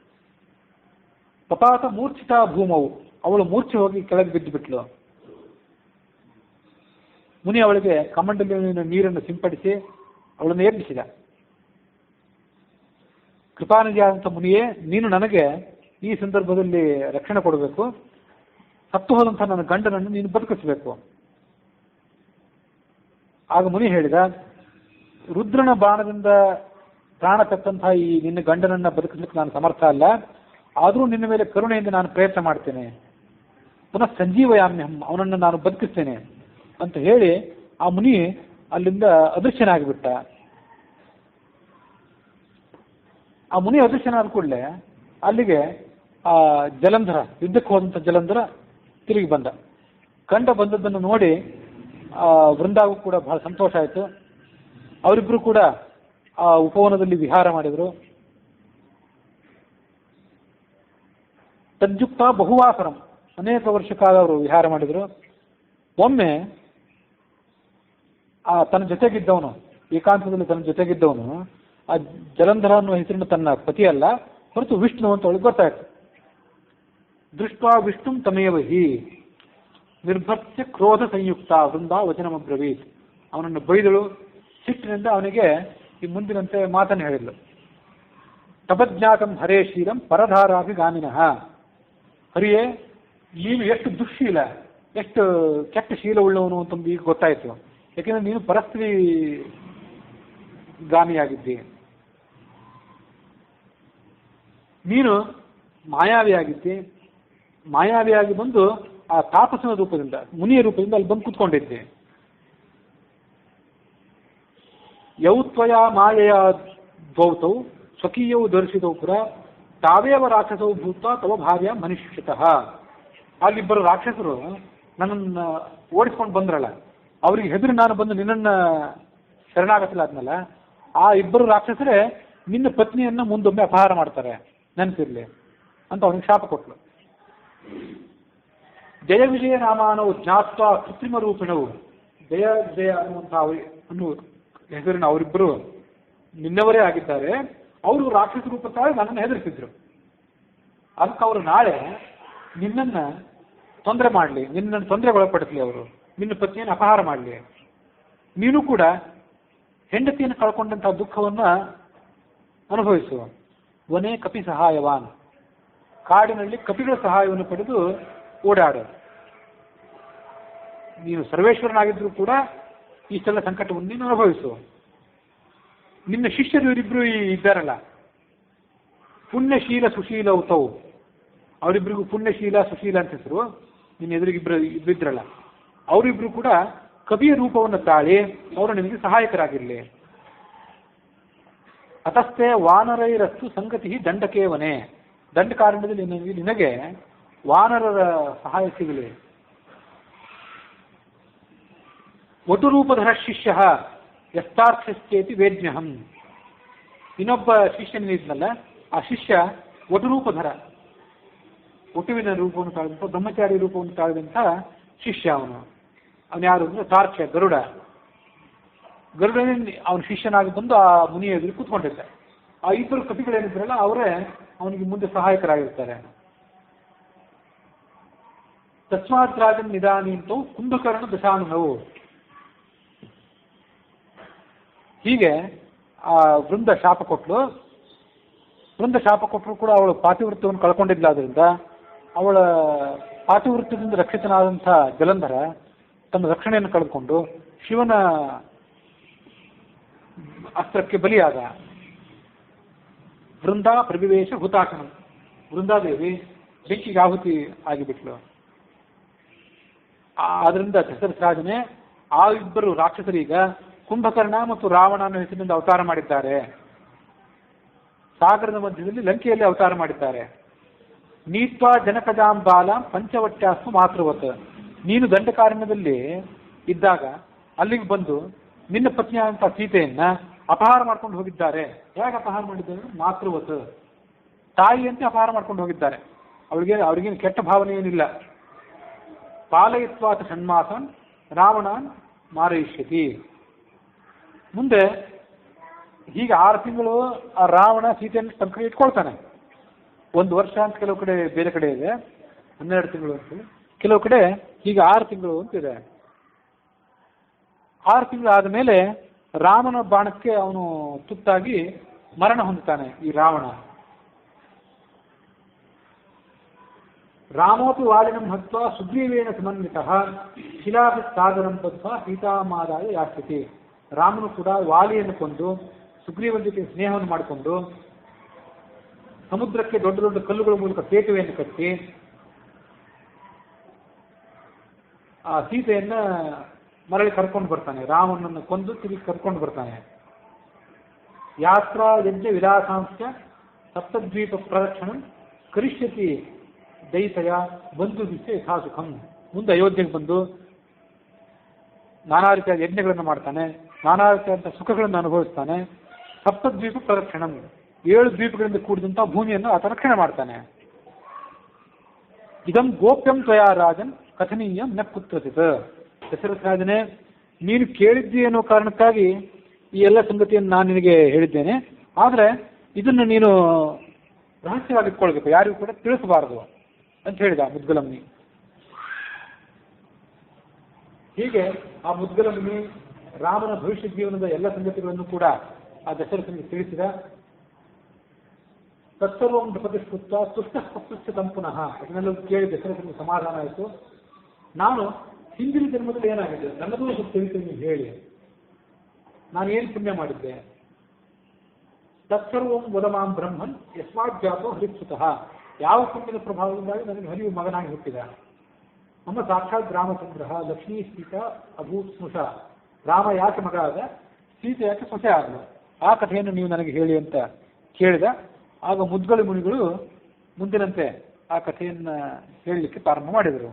ಪಪಾತ ಮೂರ್ಛಿತ ಭೂಮವು, ಅವಳು ಮೂರ್ಛೆ ಹೋಗಿ ಕೆಳಗೆ ಬಿದ್ದು ಬಿಟ್ಲು. ಮುನಿ ಅವಳಿಗೆ ಕಮಂಡಲಿನ ನೀರನ್ನು ಸಿಂಪಡಿಸಿ ಅವಳನ್ನು ಎಬ್ಬಿಸಿದ. ಕೃಪಾನಿಧಿಯಾದಂಥ ಮುನಿಯೇ, ನೀನು ನನಗೆ ಈ ಸಂದರ್ಭದಲ್ಲಿ ರಕ್ಷಣೆ ಕೊಡಬೇಕು. ಸತ್ತು ಹೋದಂಥ ನನ್ನ ಗಂಡನನ್ನು ನೀನು ಬದುಕಿಸಬೇಕು. ಆಗ ಮುನಿ ಹೇಳಿದ, ರುದ್ರನ ಬಾಣದಿಂದ ಪ್ರಾಣ ತೆತ್ತಂತಹ ಈ ನಿನ್ನ ಗಂಡನನ್ನ ಬದುಕಿಸ್ಲಿಕ್ಕೆ ನಾನು ಸಮರ್ಥ ಅಲ್ಲ, ಆದರೂ ನಿನ್ನ ಮೇಲೆ ಕರುಣೆಯಿಂದ ನಾನು ಪ್ರಯತ್ನ ಮಾಡ್ತೇನೆ. ಪುನಃ ಸಂಜೀವಯಾಮ್ಯಹಂ, ಅವನನ್ನು ನಾನು ಬದುಕಿಸ್ತೇನೆ ಅಂತ ಹೇಳಿ ಆ ಮುನಿ ಅಲ್ಲಿಂದ ಅದೃಶ್ಯನಾಗಿಬಿಟ್ಟ. ಆ ಮುನಿ ಅದೃಶ್ಯನಾದ ಕೂಡಲೇ ಅಲ್ಲಿಗೆ ಆ ಜಲಂಧರ, ಯುದ್ಧಕ್ಕೆ ಹೋದಂಥ ಜಲಂಧರ ತಿರುಗಿ ಬಂದ. ಕಂಡ ಬಂದದ್ದನ್ನು ನೋಡಿ ವೃಂದಾಗೂ ಕೂಡ ಬಹಳ ಸಂತೋಷ ಆಯಿತು. ಅವರಿಬ್ಬರು ಕೂಡ ಆ ಉಪವನದಲ್ಲಿ ವಿಹಾರ ಮಾಡಿದರು. ತಜ್ಜುಕ್ತ ಬಹುವಾಸರಂ, ಅನೇಕ ವರ್ಷ ಕಾಲ ಅವರು ವಿಹಾರ ಮಾಡಿದರು. ಒಮ್ಮೆ ತನ್ನ ಜೊತೆಗಿದ್ದವನು, ಏಕಾಂತದಲ್ಲಿ ತನ್ನ ಜೊತೆಗಿದ್ದವನು ಆ ಜಲಂಧರ ಅನ್ನುವ ಹೆಸರಿನ ತನ್ನ ಪತಿ ಅಲ್ಲ, ಹೊರತು ವಿಷ್ಣು ಅಂತ ಅವಳಿಗೆ ಗೊತ್ತಾಯ್ತು. ದೃಷ್ಟ ವಿಷ್ಣು ತಮೇವ ಹಿ ನಿರ್ಭತ್ಯ ಕ್ರೋಧ ಸಂಯುಕ್ತ ವೃಂದ ವಚನಮಬ್ರವೀತ್. ಅವನನ್ನು ಬೈದಳು. ಸಿಟ್ಟಿನಿಂದ ಅವನಿಗೆ ಈ ಮುಂದಿನಂತೆ ಮಾತನ್ನು ಹೇಳಿದ್ಲು. ತಪಜ್ಞಾತಂ ಹರೇ ಶೀಲಂ ಪರಧಾರಾಭಿಗಾಮಿನಃ. ಹರಿಯೇ, ನೀನು ಎಷ್ಟು ದುಶ್ಶೀಲ, ಎಷ್ಟು ಕೆಟ್ಟ ಶೀಲವುಳ್ಳವನು ಅಂತ ಈಗ ಗೊತ್ತಾಯಿತು. ಯಾಕೆಂದ್ರೆ ನೀನು ಪರಸ್ತ್ರೀ ಗಾಮಿಯಾಗಿದ್ದಿ. ನೀನು ಮಾಯಾವಿಯಾಗಿದ್ದಿ. ಮಾಯಾವಿಯಾಗಿ ಬಂದು ಆ ತಾಪಸನ ರೂಪದಿಂದ, ಮುನಿಯ ರೂಪದಿಂದ ಅಲ್ಲಿ ಬಂದು ಕೂತ್ಕೊಂಡಿದ್ದೆ. ಯೌತ್ವಯ ಮಾಯೆಯ ದ್ವೌತೌ ಸ್ವಕೀಯವು ದರ್ಶಿತವು ಪುರ ತಾವೇವ ರಾಕ್ಷಸವು ಭೂತ ತವ ಭಾರ್ಯ ಮನುಷ್ಯತಃ. ಅಲ್ಲಿಬ್ಬರು ರಾಕ್ಷಸರು ನನ್ನನ್ನು ಓಡಿಸ್ಕೊಂಡು ಬಂದ್ರಲ್ಲ, ಅವ್ರಿಗೆ ಹೆದರಿ ನಾನು ಬಂದು ನಿನ್ನನ್ನು ಶರಣಾಗತಲಾದ್ನಲ್ಲ, ಆ ಇಬ್ಬರು ರಾಕ್ಷಸರೇ ನಿನ್ನ ಪತ್ನಿಯನ್ನು ಮುಂದೊಮ್ಮೆ ಅಪಹಾರ ಮಾಡ್ತಾರೆ, ನೆನಪಿರ್ಲಿ ಅಂತ ಅವನಿಗೆ ಶಾಪ ಕೊಟ್ಲು. ಜಯ ವಿಜಯ ನಾಮಾನವು ಜ್ಞಾತ್ವ ಕೃತ್ರಿಮ ರೂಪಿಣವು. ಜಯ ವಿಜಯ ಅನ್ನುವ ಹೆಸರಿನ ಅವರಿಬ್ಬರು ನಿನ್ನವರೇ ಆಗಿದ್ದಾರೆ. ಅವರು ರಾಕ್ಷಸ ರೂಪ ತಾಳಿ ನನ್ನನ್ನು ಹೆದರಿಸಿದ್ರು. ಅದಕ್ಕೆ ಅವರು ನಾಳೆ ನಿನ್ನನ್ನು ತೊಂದರೆ ಮಾಡಲಿ, ನಿನ್ನನ್ನು ತೊಂದರೆಗೊಳಪಡಿಸಲಿ, ಅವರು ನಿನ್ನ ಪತ್ನಿಯನ್ನು ಅಪಹಾರ ಮಾಡಲಿ. ನೀನು ಕೂಡ ಹೆಂಡತಿಯನ್ನು ಕಳ್ಕೊಂಡಂತಹ ದುಃಖವನ್ನು ಅನುಭವಿಸು. ವನೇ ಕಪಿ ಸಹಾಯವಾನ್, ಕಾಡಿನಲ್ಲಿ ಕಪಿಗಳ ಸಹಾಯವನ್ನು ಪಡೆದು ಓಡಾಡು. ನೀನು ಸರ್ವೇಶ್ವರನಾಗಿದ್ರೂ ಕೂಡ ಇಷ್ಟೆಲ್ಲ ಸಂಕಟವನ್ನು ನೀನು ಅನುಭವಿಸು. ನಿನ್ನ ಶಿಷ್ಯರು ಇವರಿಬ್ರು ಇದ್ದಾರಲ್ಲ, ಪುಣ್ಯಶೀಲ ಸುಶೀಲ ಉತವು, ಅವರಿಬ್ರಿಗೂ ಪುಣ್ಯಶೀಲ ಸುಶೀಲ ಅಂತ ಹೆಸರು. ನಿನ್ನ ಎದುರಿಗಿಬ್ರು ಇದ್ರಲ್ಲ, ಅವರಿಬ್ರು ಕೂಡ ಕವಿಯ ರೂಪವನ್ನು ತಾಳಿ ಅವರು ನಿನಗೆ ಸಹಾಯಕರಾಗಿರಲಿ. ಅತಸ್ಥೆ ವಾನರೈರಸ್ತು ಸಂಗತಿ ದಂಡಕೇವನೇ. ದಂಡಕಾರಣ್ಯದಲ್ಲಿ ನಿನಗೆ ವಾನರರ ಸಹಾಯ ಸಿಗಲಿ. ವಟುರೂಪಧರ ಶಿಷ್ಯ ಯಸ್ಥಾರ್ಥ್ಯಸ್ಥೇತಿ ವೇದ್ಯಹಂ. ಇನ್ನೊಬ್ಬ ಶಿಷ್ಯನಿದ್ನಲ್ಲ, ಆ ಶಿಷ್ಯ ವಟುರೂಪಧರ, ವಟುವಿನ ರೂಪವನ್ನು ತಾಳಿದಂಥ, ಬ್ರಹ್ಮಚಾರಿ ರೂಪವನ್ನು ತಾಳಿದಂಥ ಶಿಷ್ಯ ಅವನು ಯಾರು ಅಂದರೆ ತಾರ್ಕ್ಷ್ಯ, ಗರುಡನೇ ಅವನ ಶಿಷ್ಯನಾಗಿ ಬಂದು ಆ ಮುನಿಯ ಎದುರು ಕೂತ್ಕೊಂಡಿದ್ದ. ಆ ಇಬ್ಬರು ಕಪಿಗಳೇನಿದ್ರಲ್ಲ ಅವರೇ ಅವನಿಗೆ ಮುಂದೆ ಸಹಾಯಕರಾಗಿರ್ತಾರೆ. ತಸ್ಮಾತ್ ರಾಜನ್ ನಿಧಾನೀಂತೂ ಕುಂಭಕರ್ಣ ದಶಾನುಭವು. ಹೀಗೆ ಆ ವೃಂದ ಶಾಪ ಕೊಟ್ಟರು ಕೂಡ ಅವಳು ಪಾತಿವೃತ್ಯವನ್ನು ಕಳ್ಕೊಂಡಿದ್ಲಾದ್ರಿಂದ ಅವಳ ಪಾತಿವೃತ್ಯದಿಂದ ರಕ್ಷಿತನಾದಂಥ ಜಲಂಧರ ತನ್ನ ರಕ್ಷಣೆಯನ್ನು ಕಳೆದುಕೊಂಡು ಶಿವನ ಅಸ್ತ್ರಕ್ಕೆ ಬಲಿಯಾದ. ವೃಂದ ಪ್ರವಿವೇಶ ಹುತಾಶನ, ವೃಂದಾದೇವಿ ಬೆಂಕಿಗೆ ಆಹುತಿ ಆಗಿಬಿಟ್ಲು. ಆದ್ರಿಂದ ದಶರಥರಾಜನೇ ಆ ಇಬ್ಬರು ರಾಕ್ಷಸರೀಗ ಕುಂಭಕರ್ಣ ಮತ್ತು ರಾವಣ ಅನ್ನೋ ಹೆಸರಿನಿಂದ ಅವತಾರ ಮಾಡಿದ್ದಾರೆ. ಸಾಗರದ ಮಧ್ಯದಲ್ಲಿ ಲಂಕೆಯಲ್ಲಿ ಅವತಾರ ಮಾಡಿದ್ದಾರೆ. ನೀತ್ವಾ ಜನಕಜಾಂಬಾಲ ಪಂಚವಟ್ಯಾಸ್ತು ಮಾತೃವತ್. ನೀನು ದಂಡಕಾರಣ್ಯದಲ್ಲಿ ಇದ್ದಾಗ ಅಲ್ಲಿಗೆ ಬಂದು ನಿನ್ನ ಪತ್ನಿಯಾದಂಥ ಸೀತೆಯನ್ನ ಅಪಹಾರ ಮಾಡ್ಕೊಂಡು ಹೋಗಿದ್ದಾರೆ. ಹೇಗೆ ಅಪಹಾರ ಮಾಡಿದ್ದಾರೆ? ಮಾತೃವತ್, ತಾಯಿಯಂತೆ ಅಪಹಾರ ಮಾಡ್ಕೊಂಡು ಹೋಗಿದ್ದಾರೆ. ಅವ್ರಿಗೇನು ಕೆಟ್ಟ ಭಾವನೆ ಏನಿಲ್ಲ. ಪಾಲಯಿತ್ವಾತ ಷಣ್ಮಾಸನ್ ರಾವಣಾನ್ ಮಾರಯಿಷ್ಯತಿ. ಮುಂದೆ ಹೀಗೆ 6 ತಿಂಗಳು ಆ ರಾವಣ ಸೀತೆಯನ್ನು ತನ್ನ ಕಡೆ ಇಟ್ಕೊಳ್ತಾನೆ. 1 ವರ್ಷ ಅಂತ ಕೆಲವು ಕಡೆ, ಬೇರೆ ಕಡೆ ಇದೆ 12 ತಿಂಗಳು ಅಂತ, ಕೆಲವು ಕಡೆ ಹೀಗೆ 6 ತಿಂಗಳು ಅಂತಿದೆ. 6 ತಿಂಗಳು ಆದಮೇಲೆ ರಾಮನ ಬಾಣಕ್ಕೆ ಅವನು ತುತ್ತಾಗಿ ಮರಣ ಹೊಂದುತ್ತಾನೆ ಈ ರಾವಣ. ರಾಮೋಪಿ ವಾಲಿನಂ ಹತ್ವಾ ಸುಗ್ರೀವೇಣ ಸಮನ್ವಿತಃ ಶಿಲಾಭಿ ಸಾಗರಂ ಬದ್ಧ್ವಾ ಸೀತಾಮಾದಾಯ ಯಾಸ್ಯತಿ. ರಾಮನು ಕೂಡ ವಾಲಿಯನ್ನು ಕೊಂದು ಸುಗ್ರೀವನ ಜೊತೆ ಸ್ನೇಹವನ್ನು ಮಾಡಿಕೊಂಡು ಸಮುದ್ರಕ್ಕೆ ದೊಡ್ಡ ದೊಡ್ಡ ಕಲ್ಲುಗಳ ಮೂಲಕ ಸೇತುವೆಯನ್ನು ಕಟ್ಟಿ ಆ ಸೀತೆಯನ್ನ ಮರಳಿ ಕರ್ಕೊಂಡು ಬರ್ತಾನೆ. ರಾಮನನ್ನು ಕೊಂದು ತಿರುಗಿ ಕರ್ಕೊಂಡು ಬರ್ತಾನೆ. ಯಾತ್ರಾ ಯಜ್ಞ ವಿಲಾಸಾಂಶ ಸಪ್ತದ್ವೀಪ ಪ್ರದಕ್ಷಿಣಂ ಕರಿಷ್ಯತಿ ದೈತಯ ಬಂಧು ದಿಸೆ ಯಥಾಸುಖಂ. ಮುಂದೆ ಅಯೋಧ್ಯೆಗೆ ಬಂದು ನಾನಾ ರೀತಿಯ ಯಜ್ಞಗಳನ್ನು ಮಾಡ್ತಾನೆ, ನಾನಾ ರೀತಿಯಾದಂಥ ಸುಖಗಳನ್ನು ಅನುಭವಿಸ್ತಾನೆ. ಸಪ್ತದ್ವೀಪ ಪ್ರದಕ್ಷಿಣಂ, 7 ದ್ವೀಪಗಳಿಂದ ಕೂಡಿದಂಥ ಭೂಮಿಯನ್ನು ಆತ ರಕ್ಷಣೆ ಮಾಡ್ತಾನೆ. ಇದಂ ಗೋಪ್ಯಂ ತ್ವಯಾ ರಾಜನ್ ಕಥನೀಯಂ ನ ಕುತ್ರಚಿತ್. ದಶರಥರಾಜನೇ, ನೀನು ಕೇಳಿದ್ದಿ ಅನ್ನೋ ಕಾರಣಕ್ಕಾಗಿ ಈ ಎಲ್ಲ ಸಂಗತಿಯನ್ನು ನಾನು ನಿನಗೆ ಹೇಳಿದ್ದೇನೆ. ಆದರೆ ಇದನ್ನು ನೀನು ರಹಸ್ಯವಾಗಿಟ್ಕೊಳ್ಬೇಕು, ಯಾರಿಗೂ ಕೂಡ ತಿಳಿಸಬಾರದು ಅಂತ ಹೇಳಿದ ಮುದ್ಗಲಮುನಿ. ಹೀಗೆ ಆ ಮುದ್ಗಲಮುನಿ ರಾಮನ ಭವಿಷ್ಯ ಜೀವನದ ಎಲ್ಲ ಸಂಗತಿಗಳನ್ನು ಕೂಡ ಆ ದಶರಥನಿಗೆ ತಿಳಿಸಿದ. ತತ್ಸರ್ವಂ ಪ್ರತಿಷ್ಠುತ್ವ ತುಷ್ಟ ಪುನಃ. ಅದನ್ನೆಲ್ಲ ಕೇಳಿ ದಶರಥನಿಗೆ ಸಮಾಧಾನ ಆಯಿತು. ನಾನು ಹಿಂದಿನ ಜನ್ಮದಲ್ಲಿ ಏನಾಗಿದೆ ನನ್ನದೂ ಸ್ವಲ್ಪ ತಿಳಿಸಿ ಹೇಳಿ, ನಾನೇನು ಪುಣ್ಯ ಮಾಡಿದ್ದೆ. ತತ್ಸರ್ವಂ ವದಮಾಂ ಬ್ರಹ್ಮನ್ ಯಸ್ಮಾಜ್ಜಾತೋ ಹರಿತ್ಸುತಃ. ಯಾವ ಪುಣ್ಯದ ಪ್ರಭಾವದಿಂದಾಗಿ ನನಗೆ ಹರಿವು ಮಗನಾಗಿ ಹುಟ್ಟಿದ. ನಮ್ಮ ಸಾಕ್ಷಾತ್ ರಾಮಚಂದ್ರ ಲಕ್ಷ್ಮೀ ಸೀತಾ ಅಭೂತ್ ಸ್ಮೃಷ. ರಾಮ ಯಾಕೆ ಮಗ ಆದ, ಸೀತೆ ಯಾಕೆ ಸೊಸೆ ಆದಳು, ಆ ಕಥೆಯನ್ನು ನೀವು ನನಗೆ ಹೇಳಿ ಅಂತ ಕೇಳಿದ. ಆಗ ಮುದ್ಗಲ ಮುನಿಗಳು ಮುಂದಿನಂತೆ ಆ ಕಥೆಯನ್ನು ಹೇಳಲಿಕ್ಕೆ ಪ್ರಾರಂಭ ಮಾಡಿದರು.